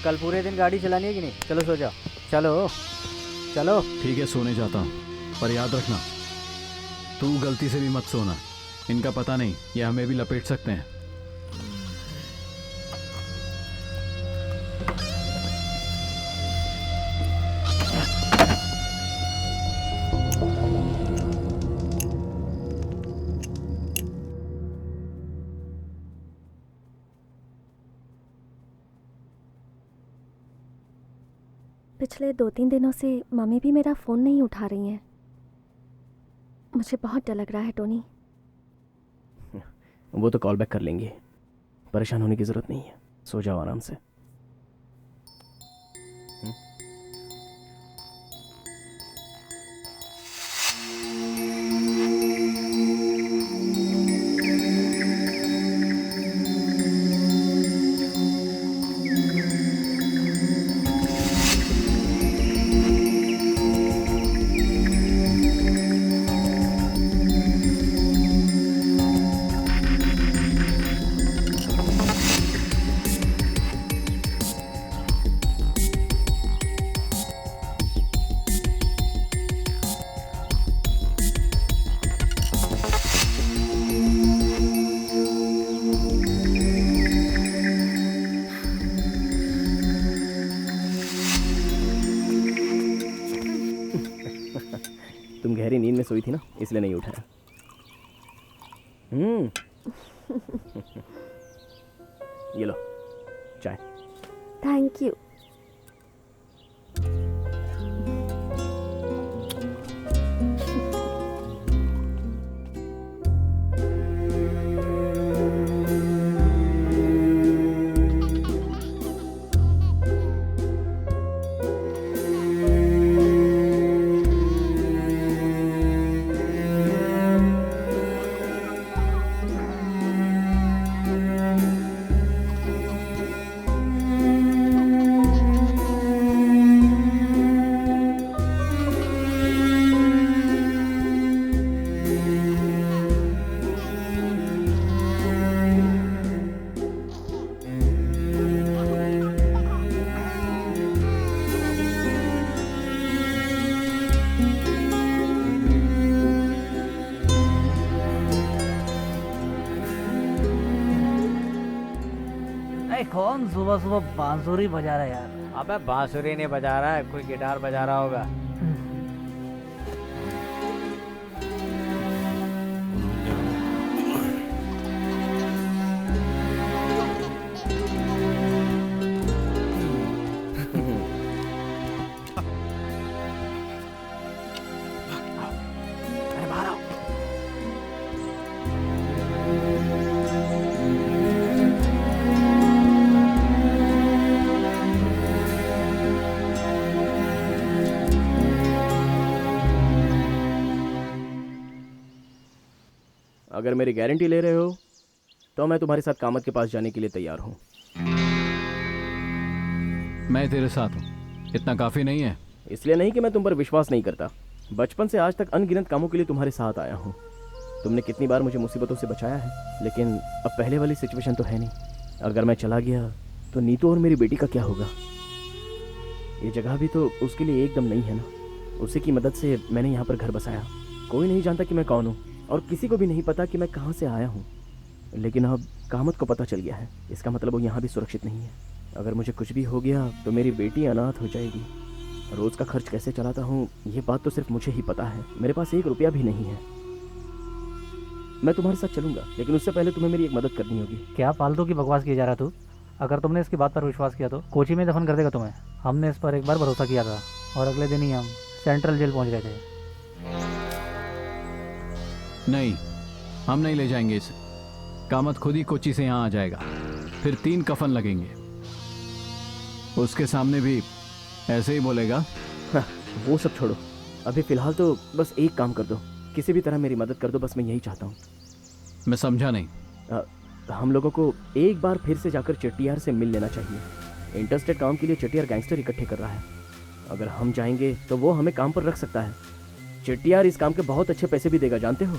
कल पूरे दिन गाड़ी चलानी है कि नहीं? चलो सो जाओ। चलो चलो। ठीक है, सोने जाता हूँ, पर याद रखना तू गलती से भी मत सोना। इनका पता नहीं, ये हमें भी लपेट सकते हैं। पिछले 2-3 दिनों से मम्मी भी मेरा फ़ोन नहीं उठा रही हैं। मुझे बहुत डर लग रहा है टोनी। वो तो कॉल बैक कर लेंगे, परेशान होने की ज़रूरत नहीं है, सो जाओ आराम से। तुम गहरी नींद में सोई थी ना, इसलिए नहीं उठाया। ये लो चाय। Thank you. कौन सुबह सुबह बांसुरी बजा रहा है यार? अबे बांसुरी नहीं बजा रहा है, कोई गिटार बजा रहा होगा। अगर मेरी गारंटी ले रहे हो तो मैं तुम्हारे साथ कामत के पास जाने के लिए तैयार हूँ। मैं तेरे साथ हूँ, इतना काफ़ी नहीं है? इसलिए नहीं कि मैं तुम पर विश्वास नहीं करता, बचपन से आज तक अनगिनत कामों के लिए तुम्हारे साथ आया हूँ। तुमने कितनी बार मुझे मुसीबतों से बचाया है, लेकिन अब पहले वाली सिचुएशन तो है नहीं। अगर मैं चला गया तो नीतू और मेरी बेटी का क्या होगा? ये जगह भी तो उसके लिए एकदम नहीं है ना। उसी की मदद से मैंने यहाँ पर घर बसाया। कोई नहीं जानता कि मैं कौन हूँ और किसी को भी नहीं पता कि मैं कहाँ से आया हूँ। लेकिन अब कामत को पता चल गया है, इसका मतलब वो यहाँ भी सुरक्षित नहीं है। अगर मुझे कुछ भी हो गया तो मेरी बेटी अनाथ हो जाएगी। रोज़ का खर्च कैसे चलाता हूँ ये बात तो सिर्फ मुझे ही पता है। मेरे पास 1 रुपया भी नहीं है। मैं तुम्हारे साथ चलूँगा, लेकिन उससे पहले तुम्हें मेरी एक मदद करनी होगी। क्या फालतू की बकवास किए जा रहा तू? अगर तुमने इसकी बात पर विश्वास किया तो कोची में दफन कर देगा तुम्हें। हमने इस पर एक बार भरोसा किया था और अगले दिन ही हम सेंट्रल जेल पहुंच गए थे। नहीं, हम नहीं ले जाएंगे इसे। कामत खुद ही कोची से यहाँ आ जाएगा, फिर 3 कफन लगेंगे। उसके सामने भी ऐसे ही बोलेगा। हाँ, वो सब छोड़ो, अभी फ़िलहाल तो बस एक काम कर दो, किसी भी तरह मेरी मदद कर दो, बस मैं यही चाहता हूँ। मैं समझा नहीं। हम लोगों को एक बार फिर से जाकर चेट्टियार से मिल लेना चाहिए। इंटरस्टेट काम के लिए चेट्टियार गैंगस्टर इकट्ठे कर रहा है। अगर हम जाएंगे तो वो हमें काम पर रख सकता है। चेट्टियार इस काम के बहुत अच्छे पैसे भी देगा, जानते हो।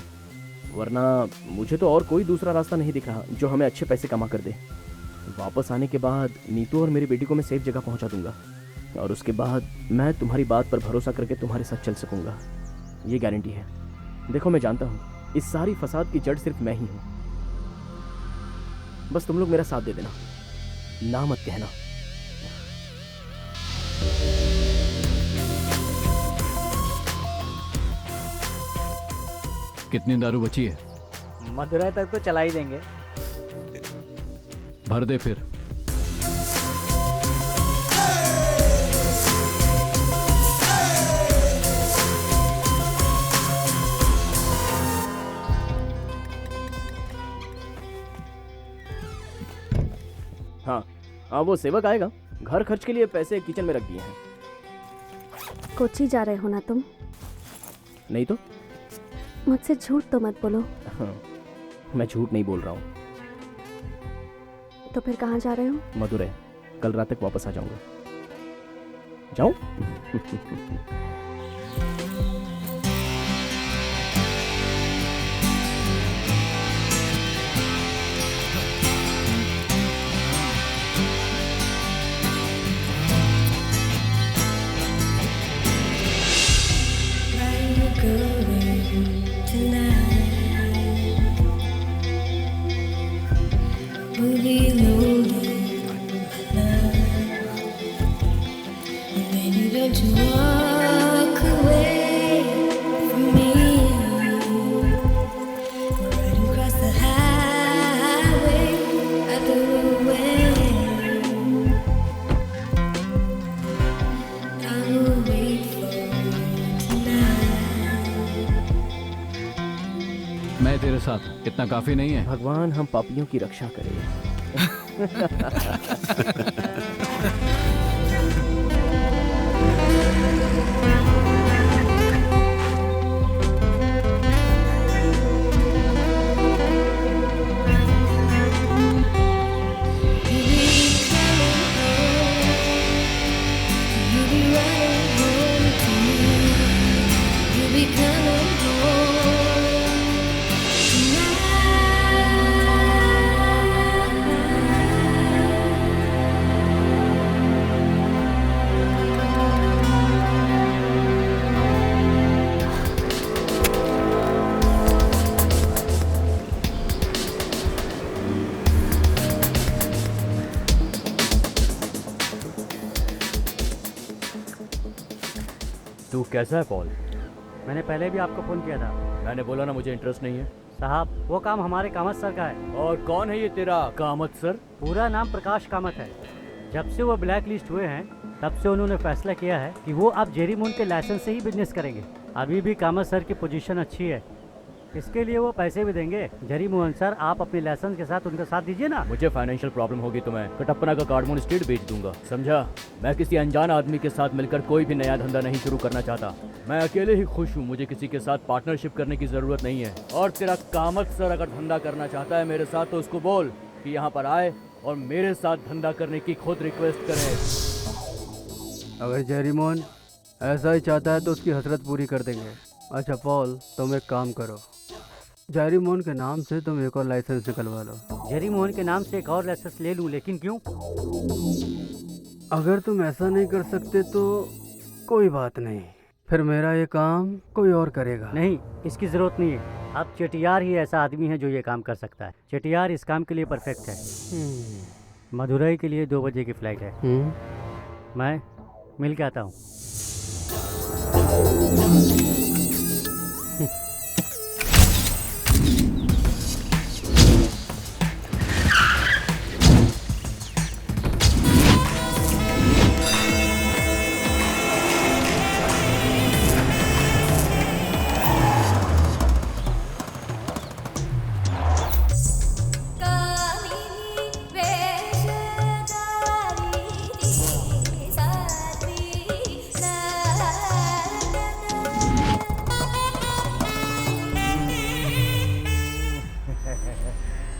वरना मुझे तो और कोई दूसरा रास्ता नहीं दिख रहा जो हमें अच्छे पैसे कमा कर दे। वापस आने के बाद नीतू और मेरी बेटी को मैं सेफ जगह पहुंचा दूंगा और उसके बाद मैं तुम्हारी बात पर भरोसा करके तुम्हारे साथ चल सकूंगा, ये गारंटी है। देखो, मैं जानता हूँ इस सारी फसाद की जड़ सिर्फ मैं ही हूँ। बस तुम लोग मेरा साथ दे देना, ना मत कहना। कितनी दारू बची है? मदुरै तक तो चला ही देंगे। भर दे फिर। हाँ, वो सेवक आएगा। घर खर्च के लिए पैसे किचन में रख दिए हैं। कोची जा रहे हो ना तुम? नहीं तो? मुझसे झूठ तो मत बोलो। हाँ, मैं झूठ नहीं बोल रहा हूँ। तो फिर कहाँ जा रहे हो? मदुरै। कल रात तक वापस आ जाऊंगा। जाऊं? मैं तेरे साथ हूँ, इतना काफी नहीं है? भगवान हम पापियों की रक्षा करे। तू कैसा है पॉल? मैंने पहले भी आपको फ़ोन किया था। मैंने बोला ना मुझे इंटरेस्ट नहीं है। साहब, वो काम हमारे कामत सर का है। और कौन है ये तेरा कामत सर? पूरा नाम प्रकाश कामत है। जब से वो ब्लैक लिस्ट हुए हैं तब से उन्होंने फैसला किया है कि वो अब जेरी मून के लाइसेंस से ही बिजनेस करेंगे। अभी भी कामत सर की पोजीशन अच्छी है, इसके लिए वो पैसे भी देंगे। जरी मोहन सर, आप अपने लाइसेंस के साथ उनका साथ दीजिए ना। मुझे फाइनेंशियल प्रॉब्लम होगी तो मैं कटप्पना का कार्डमोन स्ट्रीट बेच दूंगा, समझा? मैं किसी अनजान आदमी के साथ मिलकर कोई भी नया धंधा नहीं शुरू करना चाहता। मैं अकेले ही खुश हूँ, मुझे किसी के साथ पार्टनरशिप करने की जरूरत नहीं है। और तेरा कामत सर अगर धंधा करना चाहता है मेरे साथ तो उसको बोल कि यहाँ पर आए और मेरे साथ धंधा करने की खुद रिक्वेस्ट करे। अगर जेरी मोहन ऐसा ही चाहता है तो उसकी हसरत पूरी कर देंगे। अच्छा पॉल, तुम एक काम करो, जेरी मोहन के नाम से तुम एक और लाइसेंस निकलवा लो। जेरी मोहन के नाम से एक और लाइसेंस ले लूँ, लेकिन क्यों? अगर तुम ऐसा नहीं कर सकते तो कोई बात नहीं, फिर मेरा ये काम कोई और करेगा। नहीं, इसकी ज़रूरत नहीं है। अब चेटियार ही ऐसा आदमी है जो ये काम कर सकता है। चेटियार इस काम के लिए परफेक्ट है। मदुरई के लिए 2 बजे की फ्लाइट है। मैं मिल के आता हूँ।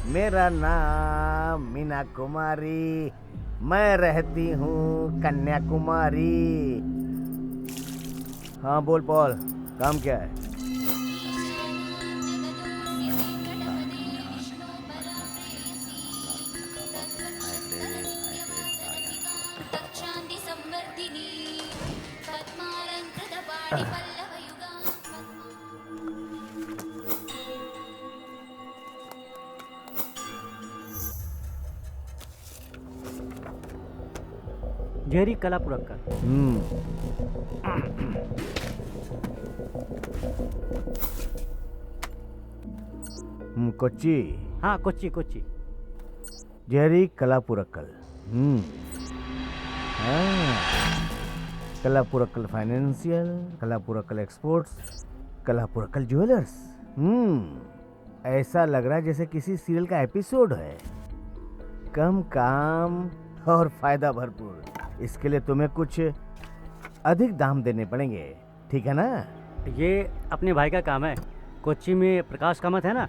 मेरा नाम मीना कुमारी, मैं रहती हूँ कन्याकुमारी। हाँ बोल पॉल, काम क्या है? जेरी कलापुरक्कर। कोच्चि। हाँ, Kochi Kochi. Jerry Kalapurakkal. Kalapurakkal financial, Kalapurakkal exports, Kalapurakkal jewellers. ऐसा लग रहा है जैसे किसी सीरियल का एपिसोड है। कम काम और फायदा भरपूर। इसके लिए तुम्हें कुछ अधिक दाम देने पड़ेंगे, ठीक है ना? ये अपने भाई का काम है। कोच्चि में प्रकाश कामत है ना?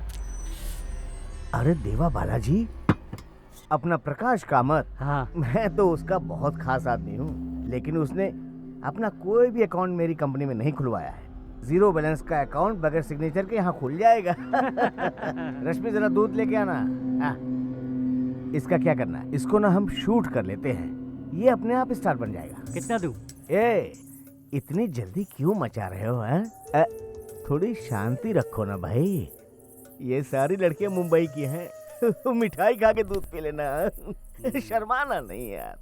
अरे देवा बालाजी, अपना प्रकाश कामत? हाँ। मैं तो उसका बहुत खास आदमी हूँ, लेकिन उसने अपना कोई भी अकाउंट मेरी कंपनी में नहीं खुलवाया है। 0 बैलेंस का अकाउंट बगैर सिग्नेचर के यहाँ खुल जाएगा। रश्मि जरा दूध लेके आना। इसका क्या करना है, इसको ना हम शूट कर लेते हैं, ये अपने आप स्टार बन जाएगा। कितना दूं? इतनी जल्दी क्यों मचा रहे हो? हैं? थोड़ी शांति रखो ना भाई, ये सारी लड़कियां मुंबई की हैं। मिठाई खा के दूध पी लेना, शर्माना नहीं यार।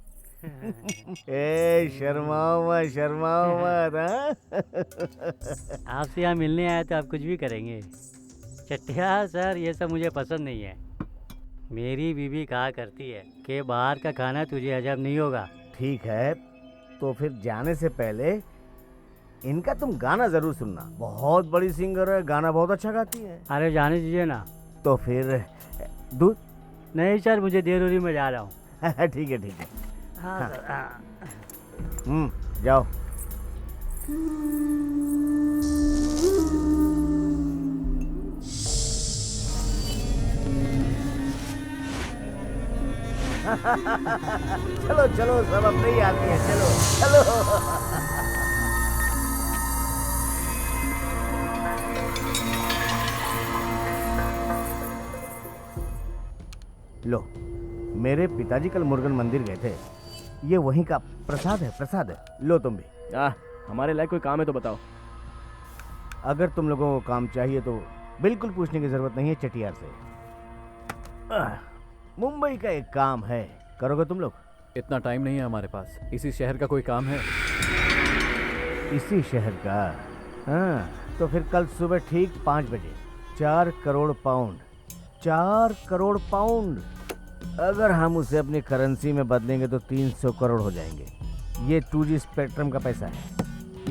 शर्माओ मत। आपसे यहाँ मिलने आए तो आप कुछ भी करेंगे। चट्टिया सर, ये सब मुझे पसंद नहीं है। मेरी बीवी कहा करती है कि बाहर का खाना तुझे हजम नहीं होगा। ठीक है, तो फिर जाने से पहले इनका तुम गाना जरूर सुनना। बहुत बड़ी सिंगर है, गाना बहुत अच्छा गाती है। अरे जाने दीजिए ना। तो फिर दूध? नहीं सर, मुझे देर हो रही, मैं जा रहा हूँ। ठीक है। हाँ। जाओ। चलो सब अपने ही आदमी है। चलो। लो, मेरे पिताजी कल मुर्गन मंदिर गए थे, ये वहीं का प्रसाद है। लो तुम भी। हमारे लायक कोई काम है तो बताओ। अगर तुम लोगों को काम चाहिए तो बिल्कुल पूछने की जरूरत नहीं है चटियार से। मुंबई का एक काम है, करोगे तुम लोग? इतना टाइम नहीं है हमारे पास। इसी शहर का कोई काम है? इसी शहर का? हाँ, तो फिर कल सुबह ठीक 5 बजे 4 करोड़ पाउंड। 4 करोड़ पाउंड अगर हम उसे अपनी करेंसी में बदलेंगे तो 300 करोड़ हो जाएंगे। ये 2G स्पेक्ट्रम का पैसा है।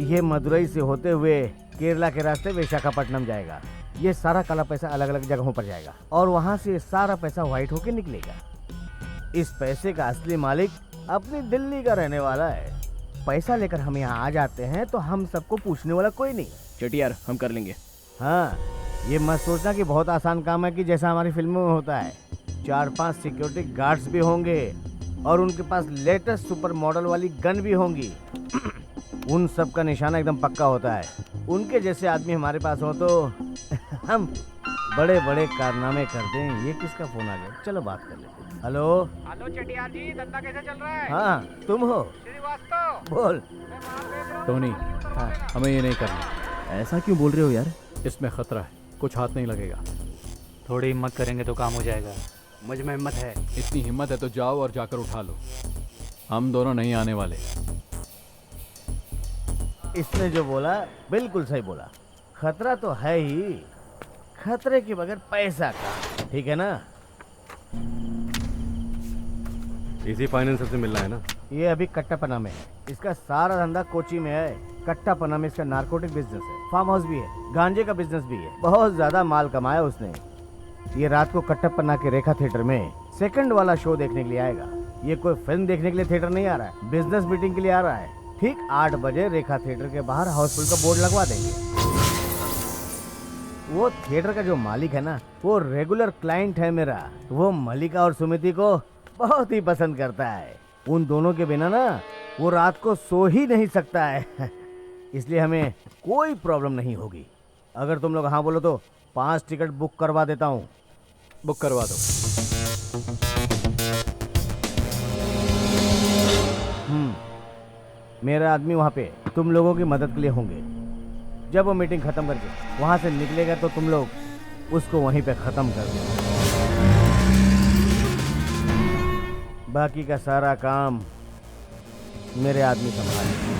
ये मदुरई से होते हुए केरला के रास्ते विशाखापट्टनम जाएगा। ये सारा काला पैसा अलग अलग जगहों पर जाएगा और वहाँ से सारा पैसा व्हाइट होके निकलेगा। इस पैसे का असली मालिक अपनी दिल्ली का रहने वाला है। पैसा लेकर हम यहाँ आ जाते हैं तो हम सबको पूछने वाला कोई नहीं। चेटियार हम कर लेंगे। हाँ, ये मत सोचना कि बहुत आसान काम है कि जैसा हमारी फिल्मों में होता है। 4-5 सिक्योरिटी गार्ड्स भी होंगे और उनके पास लेटेस्ट सुपर मॉडल वाली गन भी होंगी। उन सब का निशाना एकदम पक्का होता है। उनके जैसे आदमी हमारे पास हो तो हम बड़े बड़े कारनामे कर दें। ये किसका फोन आ गया? चलो बात कर लेते हैं। हेलो हेलो चटियार जी, धंधा कैसे चल रहा है? हाँ, तुम हो? श्रीवास्तव बोल। टोनी, हाँ। हमें ये नहीं करना। ऐसा क्यों बोल रहे हो यार? इसमें खतरा है, कुछ हाथ नहीं लगेगा। थोड़ी हिम्मत करेंगे तो काम हो जाएगा। मुझ में हिम्मत है। इतनी हिम्मत है तो जाओ और जाकर उठा लो। हम दोनों नहीं आने वाले। इसने जो बोला बिल्कुल सही बोला। खतरा तो है ही, खतरे के बगैर पैसा का, ठीक है ना? इसी फाइनेंसर से मिलना है ना? ये अभी कट्टापना में है। इसका सारा धंधा कोची में है। कट्टापना में इसका नारकोटिक बिजनेस है, फार्म हाउस भी है, गांजे का बिजनेस भी है। बहुत ज्यादा माल कमाया उसने। ये रात को कट्टापना के रेखा थिएटर में सेकंड वाला शो देखने के लिए आएगा। ये कोई फिल्म देखने के लिए थिएटर नहीं आ रहा है, बिजनेस मीटिंग के लिए आ रहा है। ठीक 8 बजे रेखा थिएटर के बाहर हाउसफुल का बोर्ड लगवा देंगे। वो थिएटर का जो मालिक है ना, वो रेगुलर क्लाइंट है मेरा। वो मलिका और सुमिति को बहुत ही पसंद करता है। उन दोनों के बिना ना वो रात को सो ही नहीं सकता है। इसलिए हमें कोई प्रॉब्लम नहीं होगी। अगर तुम लोग हाँ बोलो तो 5 टिकट बुक करवा देता हूँ। बुक करवा दो। मेरा आदमी वहाँ पे तुम लोगों की मदद के लिए होंगे। जब वो मीटिंग खत्म करके वहाँ से निकलेगा तो तुम लोग उसको वहीं पे खत्म कर देना। बाकी का सारा काम मेरे आदमी संभालेंगे।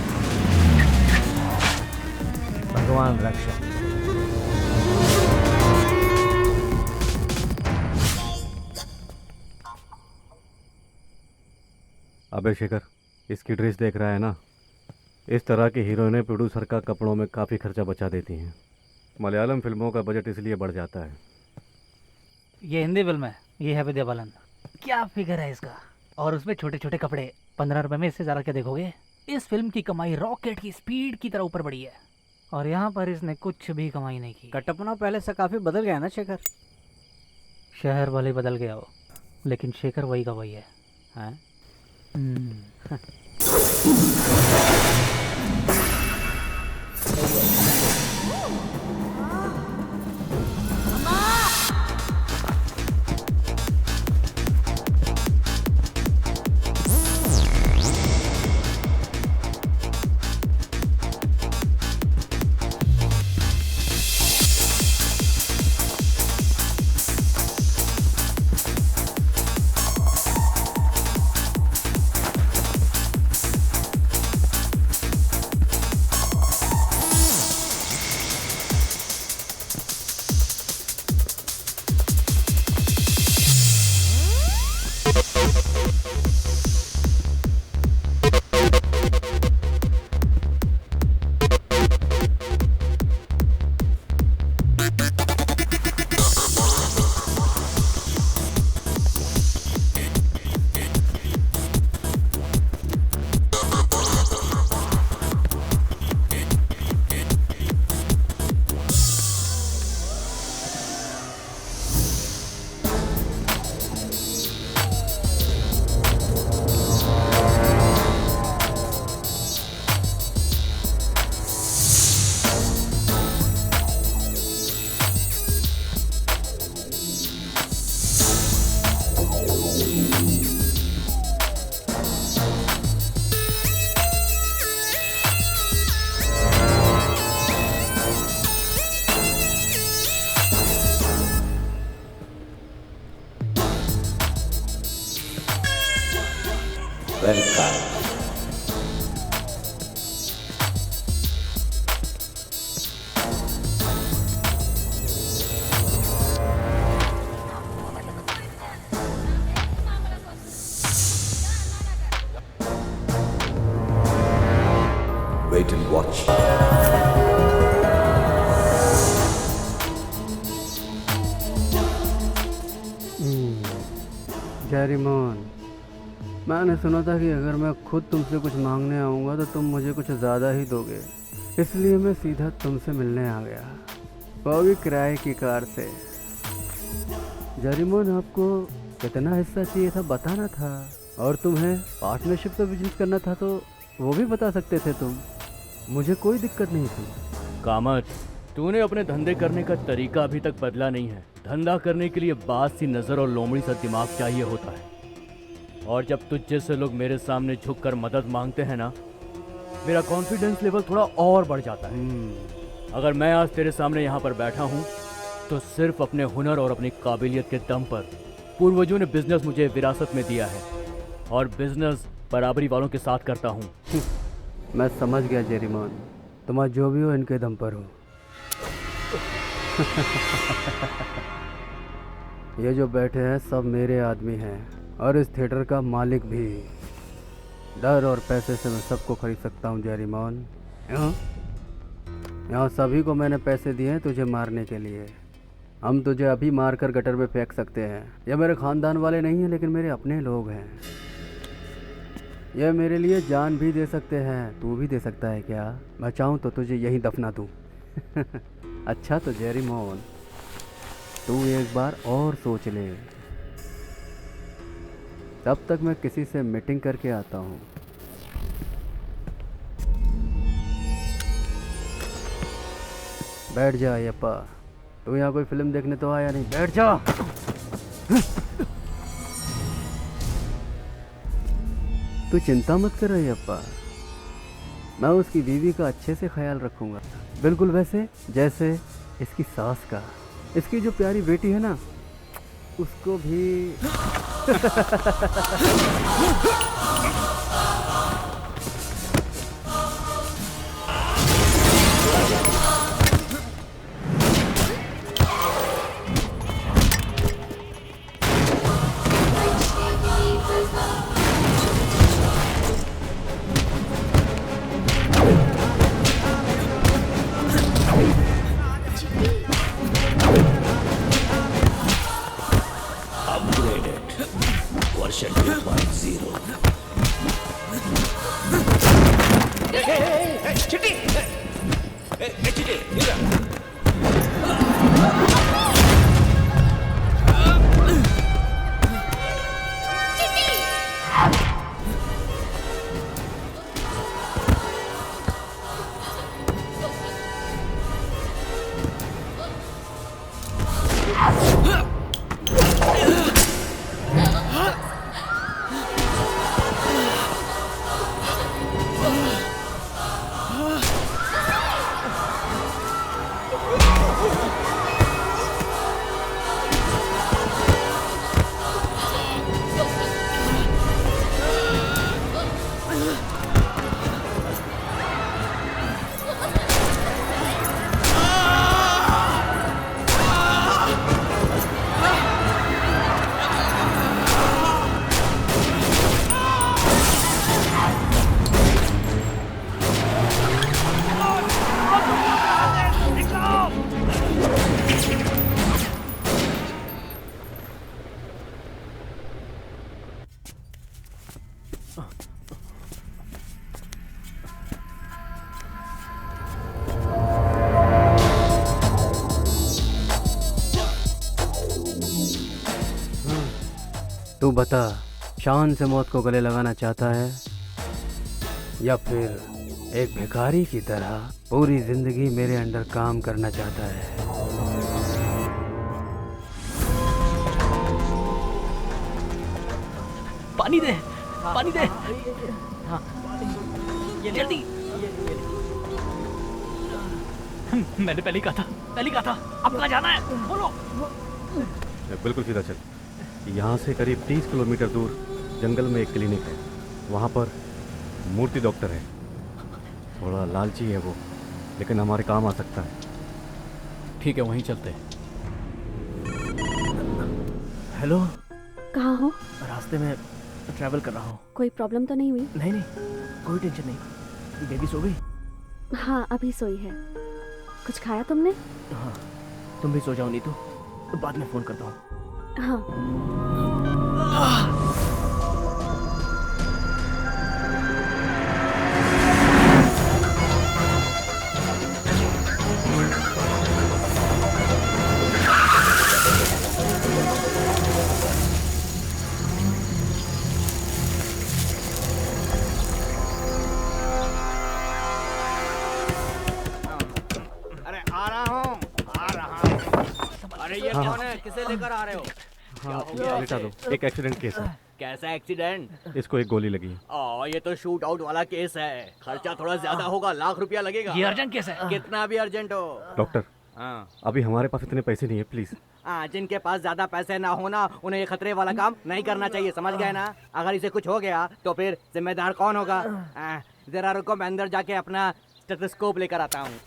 भगवान रक्षा। अबे शेखर, इसकी ड्रेस देख रहा है ना? इस तरह की हीरोइनें प्रोड्यूसर का कपड़ों में काफ़ी खर्चा बचा देती हैं। मलयालम फिल्मों का बजट इसलिए बढ़ जाता है। ये हिंदी फिल्म है, ये है विद्या बालन। क्या फिगर है इसका, और उसमें छोटे छोटे कपड़े। 15 रुपए में इससे ज़्यादा क्या देखोगे? इस फिल्म की कमाई रॉकेट की स्पीड की तरह ऊपर बढ़ी है, और यहाँ पर इसने कुछ भी कमाई नहीं की। कटपना पहले से काफ़ी बदल गया ना शेखर? शहर वाले बदल गया हो, लेकिन शेखर वही का वही है। हैं? Wait and watch. जेरीमोन, मैंने सुना था कि अगर मैं खुद तुमसे कुछ मांगने आऊँगा तो तुम मुझे कुछ ज़्यादा ही दोगे, इसलिए मैं सीधा तुमसे मिलने आ गया, वो भी किराए की कार से। जेरीमोन, आपको कितना हिस्सा चाहिए था बताना था, और तुम्हें पार्टनरशिप पे बिजनेस करना था तो वो भी बता सकते थे तुम, मुझे कोई दिक्कत नहीं थी। कामत, तूने अपने धंधे करने का तरीका अभी तक बदला नहीं है। धंधा करने के लिए बात सी नज़र और लोमड़ी सा दिमाग चाहिए होता है, और जब तुझ जैसे लोग मेरे सामने झुककर मदद मांगते हैं ना, मेरा कॉन्फिडेंस लेवल थोड़ा और बढ़ जाता है। अगर मैं आज तेरे सामने यहाँ पर बैठा हूँ तो सिर्फ अपने हुनर और अपनी काबिलियत के दम पर। पूर्वजों ने बिजनेस मुझे विरासत में दिया है, और बिजनेस बराबरी वालों के साथ करता हूँ। मैं समझ गया जेरीमोन, तुम आज जो भी हो इनके दम पर हो। ये जो बैठे हैं सब मेरे आदमी हैं, और इस थिएटर का मालिक भी। डर और पैसे से मैं सबको खरीद सकता हूँ जेरीमोन। यहाँ सभी को मैंने पैसे दिए हैं तुझे मारने के लिए। हम तुझे अभी मारकर गटर में फेंक सकते हैं। ये मेरे ख़ानदान वाले नहीं हैं, लेकिन मेरे अपने लोग हैं। ये मेरे लिए जान भी दे सकते हैं। तू भी दे सकता है क्या? मैं चाहूँ तो तुझे यहीं दफना दूँ। अच्छा तो जेरीमोन, तू एक बार और सोच ले। तब तक मैं किसी से मीटिंग करके आता हूँ। बैठ जा अयप्पा, तू यहाँ कोई फिल्म देखने तो आया नहीं, बैठ जा। तू चिंता मत कर अयप्पा, मैं उसकी बीवी का अच्छे से ख्याल रखूँगा, बिल्कुल वैसे जैसे इसकी सास का। इसकी जो प्यारी बेटी है ना, उसको भी वर्जन 2.0। चिट्टी, चिट्टी, तू बता, शान से मौत को गले लगाना चाहता है या फिर एक भिखारी की तरह पूरी जिंदगी मेरे अंडर काम करना चाहता है? पानी दे, पानी दे। हाँ, ये जल्दी। मैंने पहले कहा था, अब कहाँ जाना है? बोलो। बिल्कुल सीधा चल। यहाँ से करीब 30 किलोमीटर दूर जंगल में एक क्लिनिक है, वहाँ पर मूर्ति डॉक्टर है। थोड़ा लालची है वो, लेकिन हमारे काम आ सकता है। ठीक है, वहीं चलते हैं। हेलो, कहाँ हो? रास्ते में ट्रैवल कर रहा हूँ। कोई प्रॉब्लम तो नहीं हुई? नहीं, कोई टेंशन नहीं। बेबी सो गई? हाँ, अभी सोई है। कुछ खाया तुमने? हाँ, तुम भी सो जाओ नीतू, तो बाद में फ़ोन करता हूँ। हाँ। अरे आ रहा हूँ, आ रहा हूँ। अरे ये कौन है? किसे लेकर आ रहे हो? क्या हो गया लेटा इसे? दो, एक एक्सीडेंट केस है। कैसा एक्सीडेंट? इसको एक गोली लगी है। ये तो शूट आउट वाला केस है। खर्चा थोड़ा ज्यादा होगा, ₹1,00,000 लगेगा। ये अर्जेंट केस है। कितना भी अर्जेंट हो। डॉक्टर, अभी हमारे पास इतने पैसे नहीं है, प्लीज। जिनके पास ज्यादा पैसे ना होना, उन्हें ये खतरे वाला काम नहीं करना चाहिए, समझ गए ना? अगर इसे कुछ हो गया तो फिर जिम्मेदार कौन होगा? जरा रुको, मैं अंदर जाके अपना स्टेथोस्कोप लेकर आता हूँ।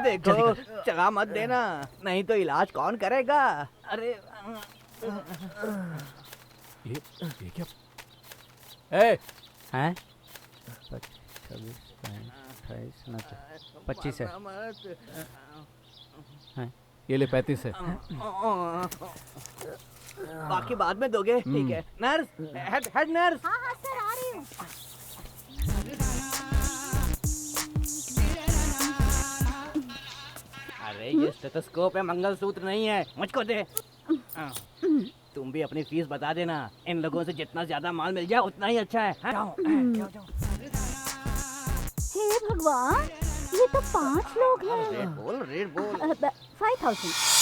देखो, चला मत देना, नहीं तो इलाज कौन करेगा? अरे ये क्या? ए, हैं? 25 है। हैं? ये ले 35 है। बाकी बाद में दोगे? ठीक है। Nurse, head nurse. हाँ हाँ सर, आ रही हूँ। अरे ये स्टेथोस्कोप है, मंगलसूत्र नहीं है, मुझको दे। तुम भी अपनी फीस बता देना। इन लोगों से जितना ज्यादा माल मिल जाए उतना ही अच्छा है। हे भगवान, ये तो 5 लोग हैं। रेट बोल। 5000।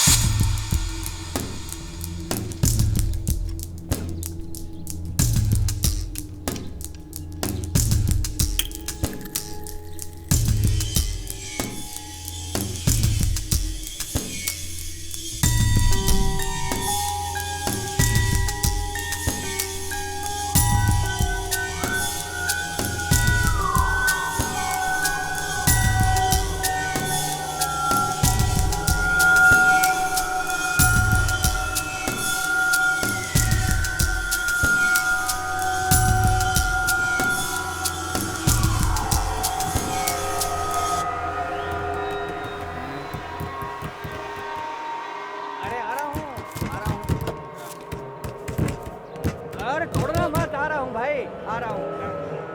अरे छोड़ना मत, आ रहा हूँ भाई, आ रहा हूँ।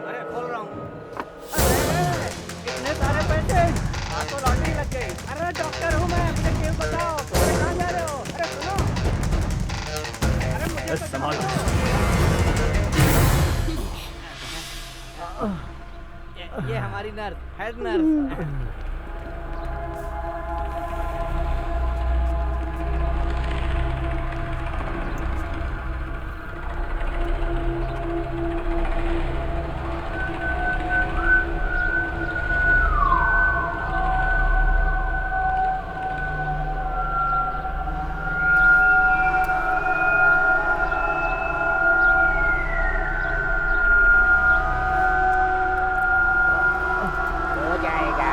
अरे खोल रहा हूँ। अरे इतने सारे पैसे, आपको लॉटरी लग गई। अरे डॉक्टर हूँ मैं, मुझे केस बताओ। अरे कहाँ जा रहे हो? अरे सुनो, अरे मुझे संभालो। ये हमारी नर्स, हेड नर्स। हो जाएगा।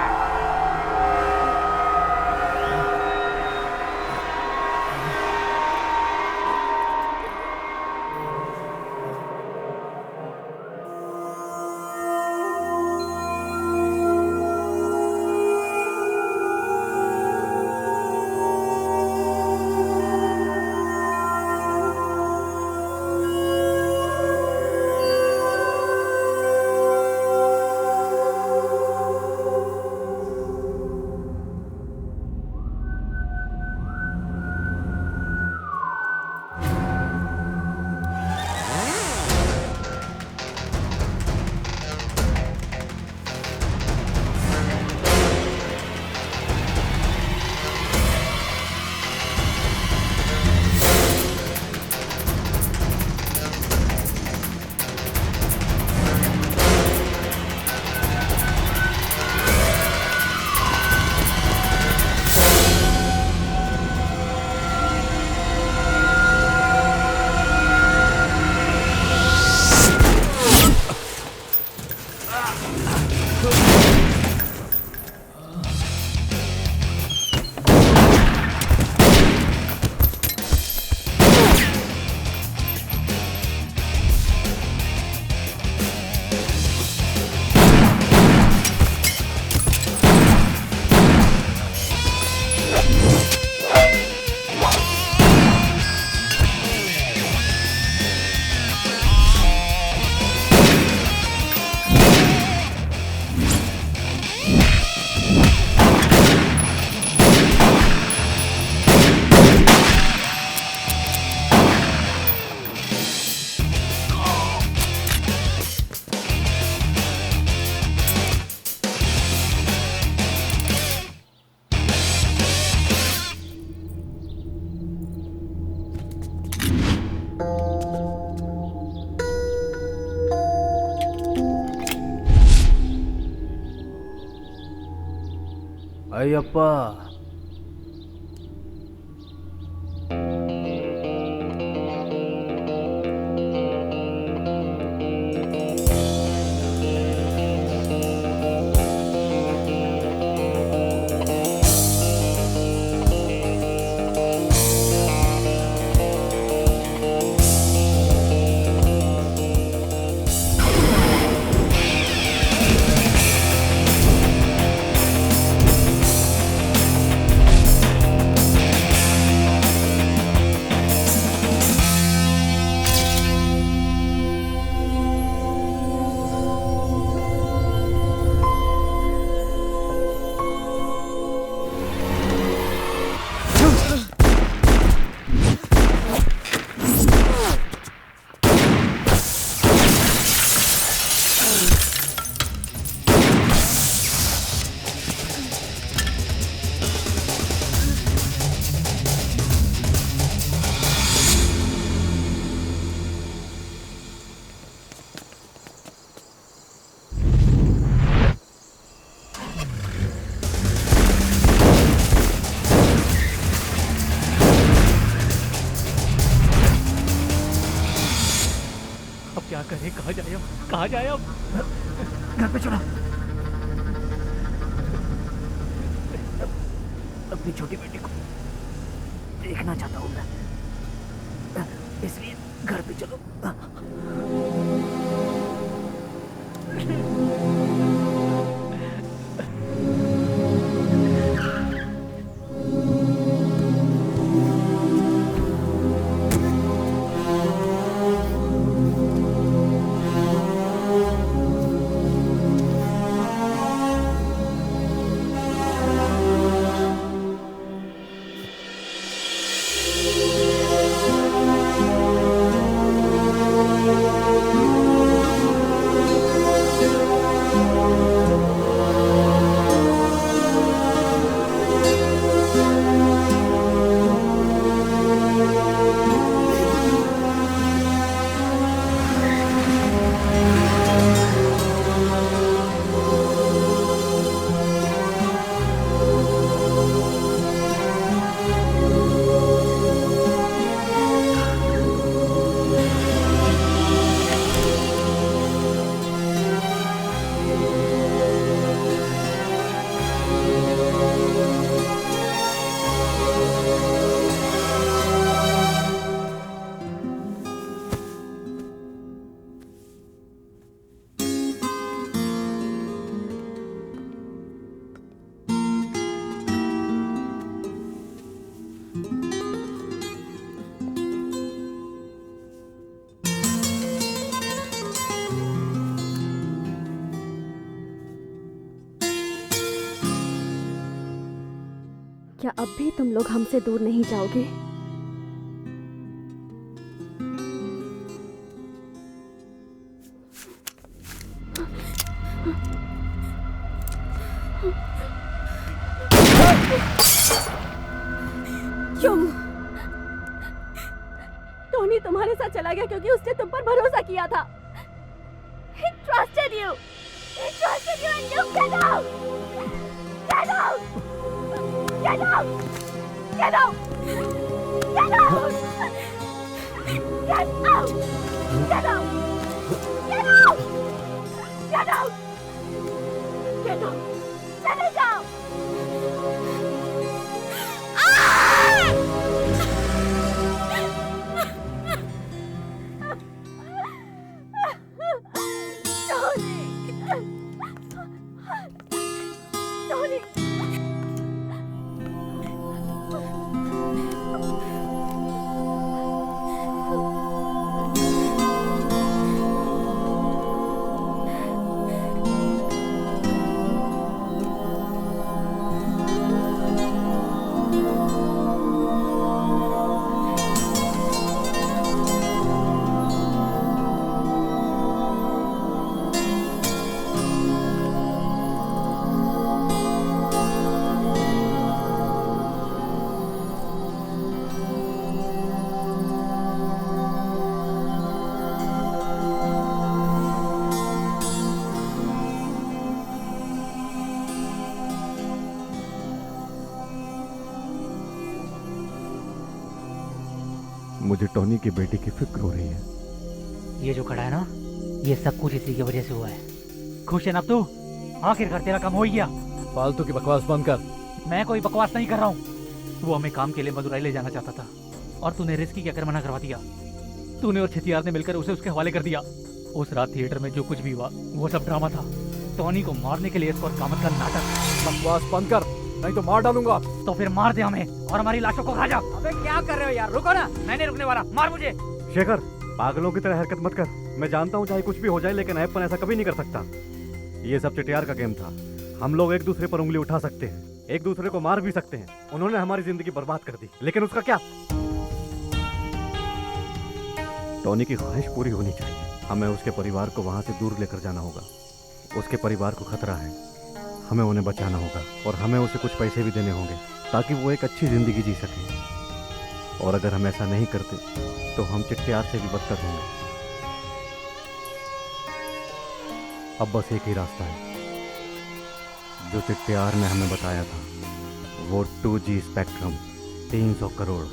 अय्यप्पा। क्या करें, कहाँ जाए अब, कहाँ जाए अब? घर पे चलो। अपनी छोटी बेटी को देखना चाहता हूँ मैं, इसलिए घर पे चलो। क्या अब भी तुम लोग हमसे दूर नहीं जाओगे? क्यों? टोनी तुम्हारे साथ चला गया क्योंकि उसने तुम पर भरोसा किया था। He trusted you. He trusted you and you get out. Get out. Get out. Get out. Get out. Get out. Get out. Get out. Get out. Get out. चले जाओ। Tony! मुझे टोनी की बेटी की फिक्र हो रही है। ये जो खड़ा है ना, ये सब कुछ इसी की वजह से हुआ है। खुश है ना तू? आखिरकार तेरा काम हो ही गया। फालतू की बकवास बंद कर। मैं कोई बकवास नहीं कर रहा हूँ। वो हमें काम के लिए मदुराई ले जाना चाहता था और तूने रिस्की क्या कर मना करवा दिया। तूने और छेतियार ने मिलकर उसे उसके हवाले कर दिया। उस रात थिएटर में जो कुछ भी हुआ वो सब ड्रामा था। टोनी को मारने के लिए स्कोर कामत का नाटक। बकवास बंद कर, नहीं तो मार डालूंगा। तो फिर मार दे हमें और हमारी लाशों को खा जा। अबे क्या कर रहे हो यार, रुको ना। मैं नहीं रुकने वाला, मार मुझे। शेखर, पागलों की तरह हरकत मत कर। मैं जानता हूँ चाहे कुछ भी हो जाए, लेकिन ऐपन ऐसा कभी नहीं कर सकता। ये सब चिटियार का गेम था। हम लोग एक दूसरे पर उंगली उठा सकते हैं, एक दूसरे को मार भी सकते हैं। उन्होंने हमारी जिंदगी बर्बाद कर दी, लेकिन उसका क्या? टोनी की ख्वाहिश पूरी होनी चाहिए। हमें उसके परिवार को वहां से दूर लेकर जाना होगा। उसके परिवार को खतरा है, हमें उन्हें बचाना होगा और हमें उसे कुछ पैसे भी देने होंगे ताकि वो एक अच्छी जिंदगी जी सके। और अगर हम ऐसा नहीं करते तो हम चिट्टियार से भी बदतर होंगे। अब बस एक ही रास्ता है जो चिट्टियार ने हमें बताया था, वो 2G स्पेक्ट्रम, 300 करोड़।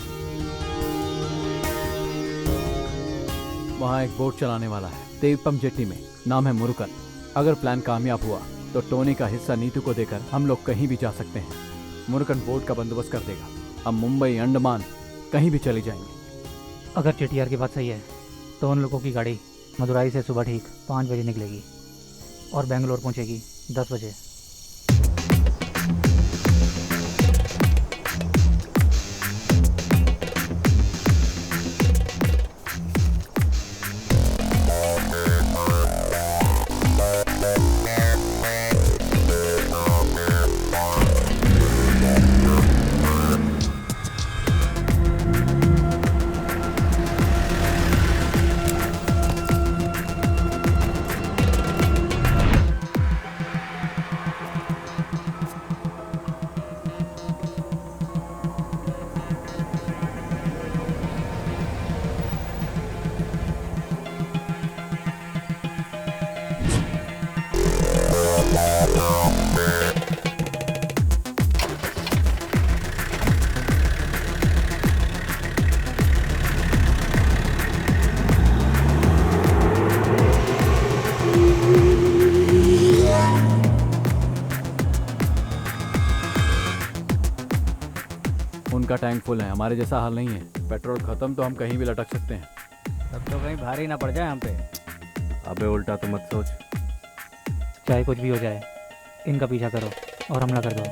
वहाँ एक बोट चलाने वाला है देवपम जेट्टी में, नाम है मुरुकन। अगर प्लान कामयाब हुआ तो टोनी का हिस्सा नीतू को देकर हम लोग कहीं भी जा सकते हैं। मुरुकन बोट का बंदोबस्त कर देगा। हम मुंबई, अंडमान कहीं भी चले जाएंगे। अगर चिटियार की बात सही है तो उन लोगों की गाड़ी मदुराई से सुबह ठीक 5 बजे निकलेगी और बेंगलोर पहुंचेगी 10 बजे। उनका टैंक फुल है, हमारे जैसा हाल नहीं है। पेट्रोल खत्म तो हम कहीं भी लटक सकते हैं। तब तो कहीं भारी ना पड़ जाए हम पे। अबे उल्टा तो मत सोच। चाहे कुछ भी हो जाए, इनका पीछा करो और हमला कर दो।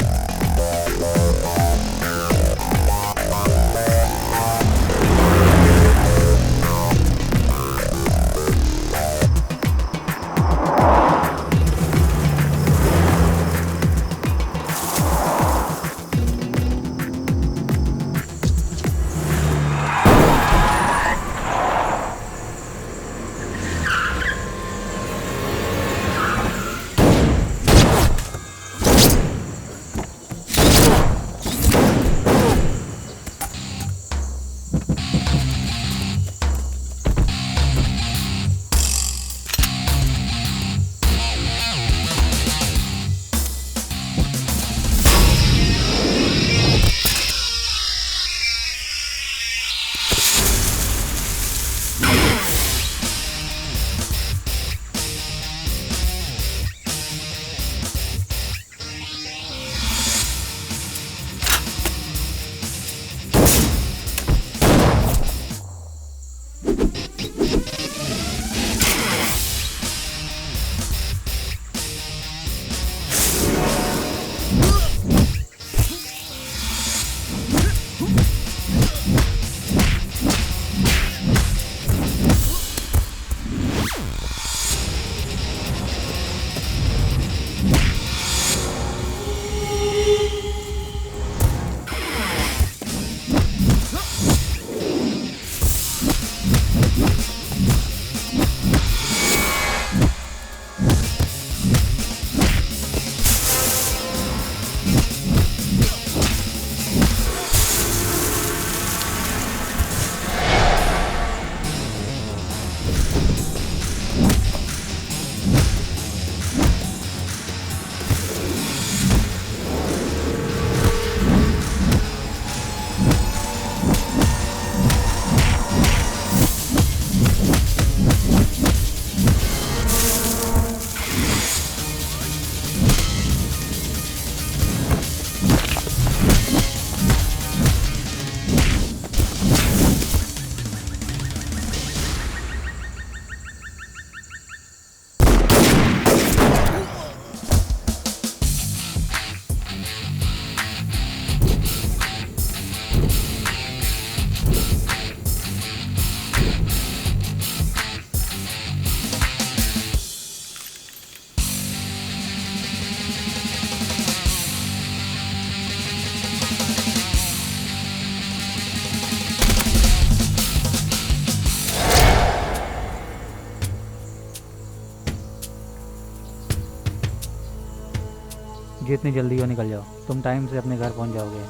जितनी जल्दी हो निकल जाओ, तुम टाइम से अपने घर पहुंच जाओगे।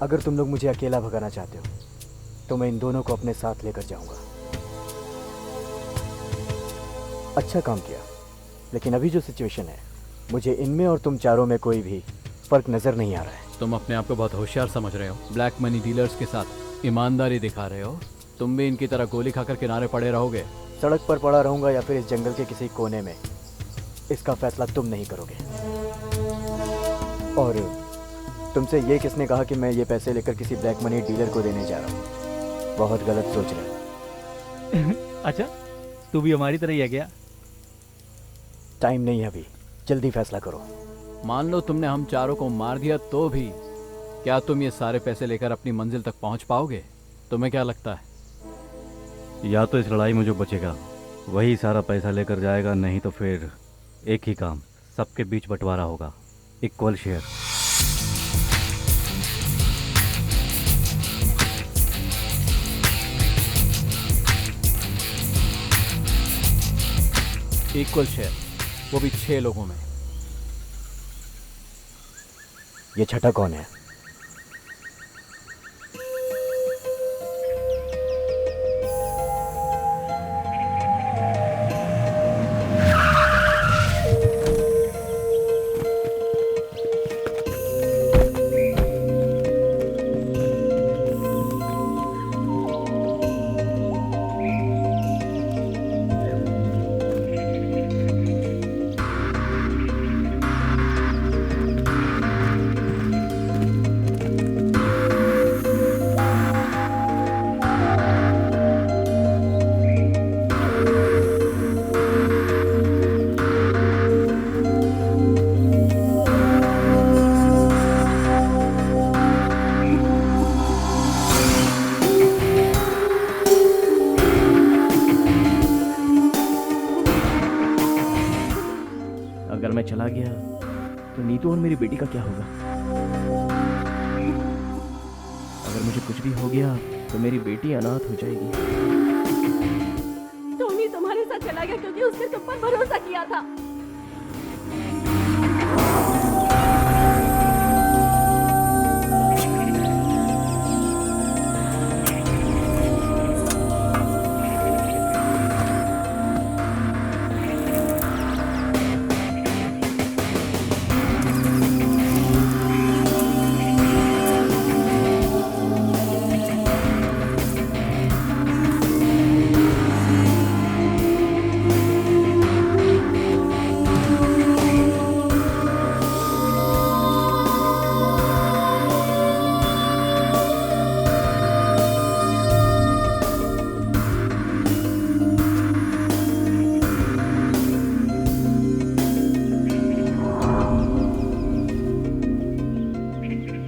अगर तुम लोग मुझे अकेला भगाना चाहते हो तो मैं इन दोनों को अपने साथ लेकर जाऊंगा। अच्छा काम किया, लेकिन अभी जो सिचुएशन है, मुझे इनमें और तुम चारों में कोई भी फर्क नजर नहीं आ रहा है। तुम अपने आप को बहुत होशियार समझ रहे हो, ब्लैक मनी डीलर्स के साथ ईमानदारी दिखा रहे हो। तुम भी इनकी तरह गोली खाकर किनारे पड़े रहोगे। सड़क पर पड़ा रहूंगा या फिर इस जंगल के किसी कोने में, इसका फैसला तुम नहीं करोगे। और तुमसे ये किसने कहा कि मैं ये पैसे लेकर किसी ब्लैक मनी डीलर को देने जा रहा हूँ? बहुत गलत सोच रहे हो। अच्छा, तू भी हमारी तरह ही है क्या? टाइम नहीं है अभी, जल्दी फैसला करो। मान लो तुमने हम चारों को मार दिया तो भी क्या तुम ये सारे पैसे लेकर अपनी मंजिल तक पहुंच पाओगे? तुम्हें क्या लगता है? या तो इस लड़ाई में जो बचेगा वही सारा पैसा लेकर जाएगा, नहीं तो फिर एक ही काम, सबके बीच बंटवारा होगा, इक्वल शेयर। इक्वल शेयर, वो भी 6 लोगों में। ये छठा कौन है? अगर मैं चला गया तो नीतू और मेरी बेटी का क्या होगा? अगर मुझे कुछ भी हो गया तो मेरी बेटी अनाथ हो जाएगी। टोनी तुम्हारे साथ चला गया क्योंकि उसने तुम पर भरोसा किया था।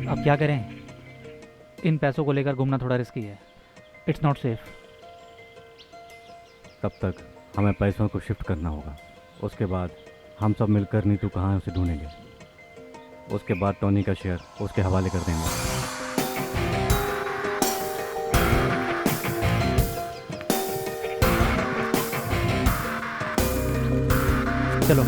अब क्या करें? इन पैसों को लेकर घूमना थोड़ा रिस्की है। It's not safe. तब तक हमें पैसों को शिफ्ट करना होगा। उसके बाद हम सब मिलकर नीतू कहाँ है उसे ढूंढेंगे। उसके बाद टोनी का शेयर उसके हवाले कर देंगे। चलो।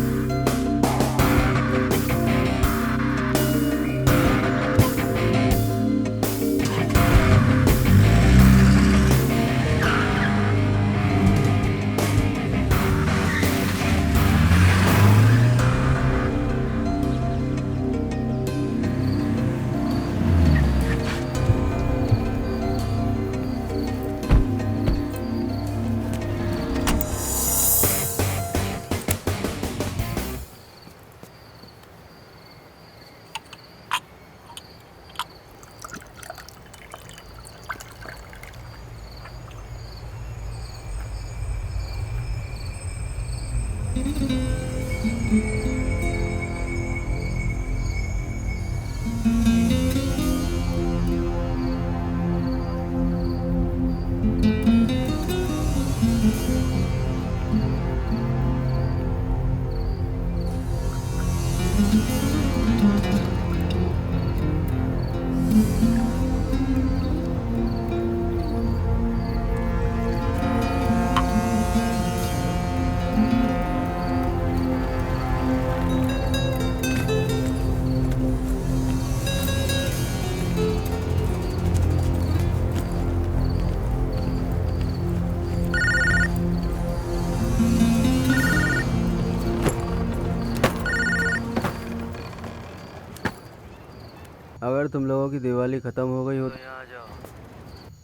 अगर तुम लोगों की दिवाली ख़त्म हो गई हो तो यहाँ आ जाओ,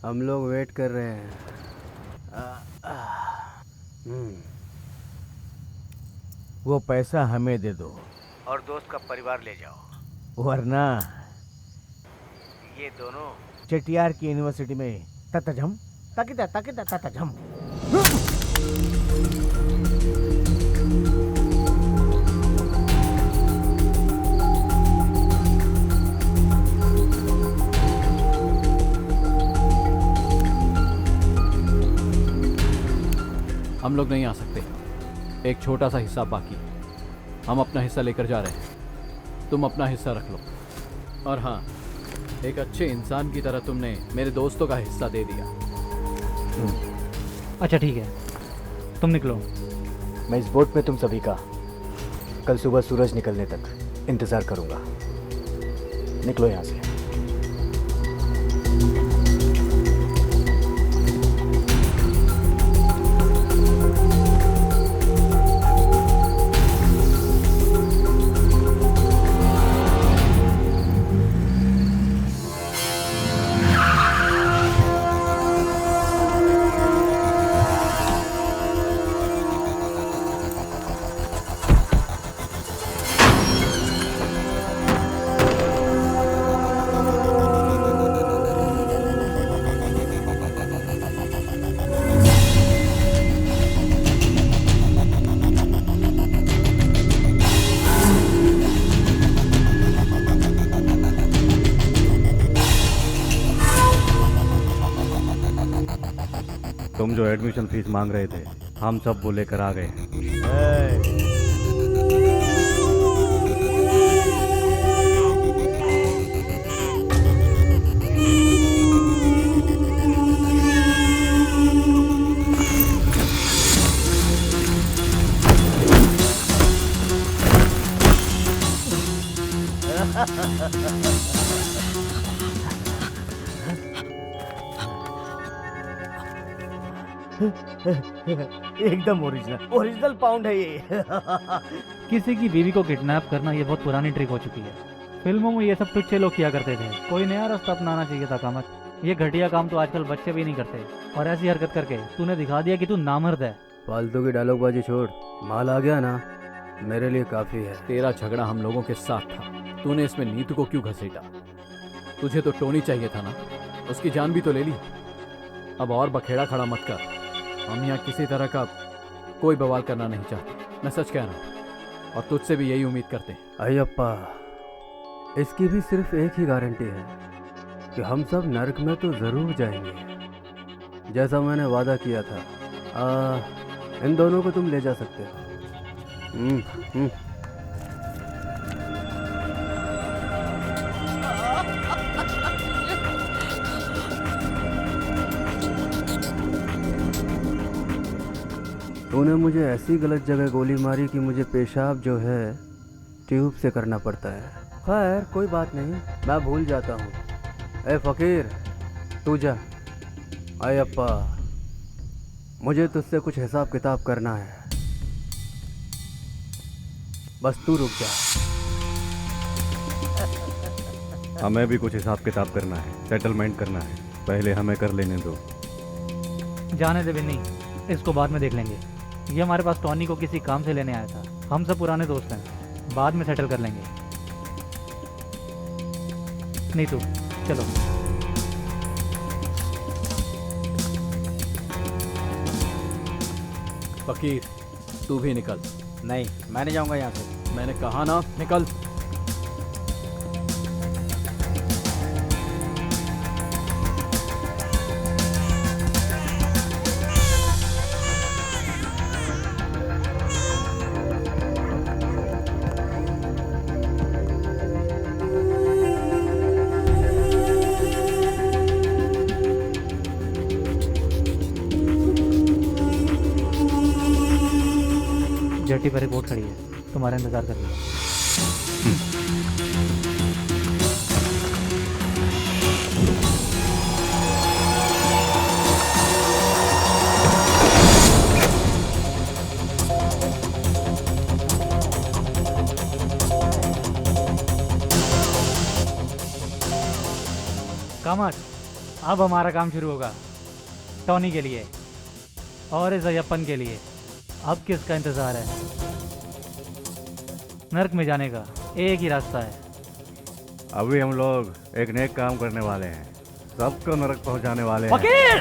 हम लोग वेट कर रहे हैं। वो पैसा हमें दे दो और दोस्त का परिवार ले जाओ, वरना ये दोनों चेटियार की यूनिवर्सिटी में ततझम ततझम। हम लोग नहीं आ सकते, एक छोटा सा हिस्सा बाकी है। हम अपना हिस्सा लेकर जा रहे हैं, तुम अपना हिस्सा रख लो। और हाँ, एक अच्छे इंसान की तरह तुमने मेरे दोस्तों का हिस्सा दे दिया। अच्छा ठीक है, तुम निकलो। मैं इस बोट में तुम सभी का कल सुबह सूरज निकलने तक इंतज़ार करूंगा। निकलो यहाँ से। तुम जो एडमिशन फीस मांग रहे थे, हम सब वो लेकर आ गए। एकदम ओरिजिनल पाउंड है ये। किसी की बीवी को किडनैप करना ये बहुत पुरानी ट्रिक हो चुकी है। फिल्मों में ये सब टुच्चे लोग किया करते थे, कोई नया रास्ता अपनाना चाहिए था कामत। ये घटिया काम तो आजकल बच्चे भी नहीं करते, और ऐसी हरकत करके तूने दिखा दिया कि तू नामर्द है। फालतू की डायलॉगबाजी छोड़, माल आ गया ना, मेरे लिए काफ़ी है। तेरा झगड़ा हम लोगों के साथ था, तूने इसमें नीतू को क्यों घसीटा? तुझे तो टोनी चाहिए था ना, उसकी जान भी तो ले ली। अब और बखेड़ा खड़ा मत कर, हम यहाँ किसी तरह का कोई बवाल करना नहीं चाहते। मैं सच कह रहा हूँ, और तुझसे भी यही उम्मीद करते हैं। अय्यप्पा, इसकी भी सिर्फ एक ही गारंटी है कि हम सब नरक में तो ज़रूर जाएंगे, जैसा मैंने वादा किया था। इन दोनों को तुम ले जा सकते हो। तूने मुझे ऐसी गलत जगह गोली मारी कि मुझे पेशाब जो है ट्यूब से करना पड़ता है। खैर कोई बात नहीं, मैं भूल जाता हूँ। ए फकीर, तू जा। अय्यप्पा, मुझे तुझसे कुछ हिसाब किताब करना है, बस तू रुक जा। हमें भी कुछ हिसाब किताब करना है, सेटलमेंट करना है, पहले हमें कर लेने दो। जाने दे बिन्नी, इसको बाद में देख लेंगे। ये हमारे पास टॉनी को किसी काम से लेने आया था, हम सब पुराने दोस्त हैं, बाद में सेटल कर लेंगे। नीतू चलो। फकीर, तू भी निकल। नहीं, मैं नहीं जाऊंगा यहाँ से। मैंने कहा ना, निकल। जेटी पर एक बोट खड़ी है, तुम्हारा इंतजार कर रही है। कामत, अब हमारा काम शुरू होगा। टॉनी के लिए और इस अयप्पन के लिए। अब किसका इंतजार है? नर्क में जाने का एक ही रास्ता है। अभी हम लोग एक नेक काम करने वाले हैं, सबको नरक पहुंचाने वाले हैं। वकील!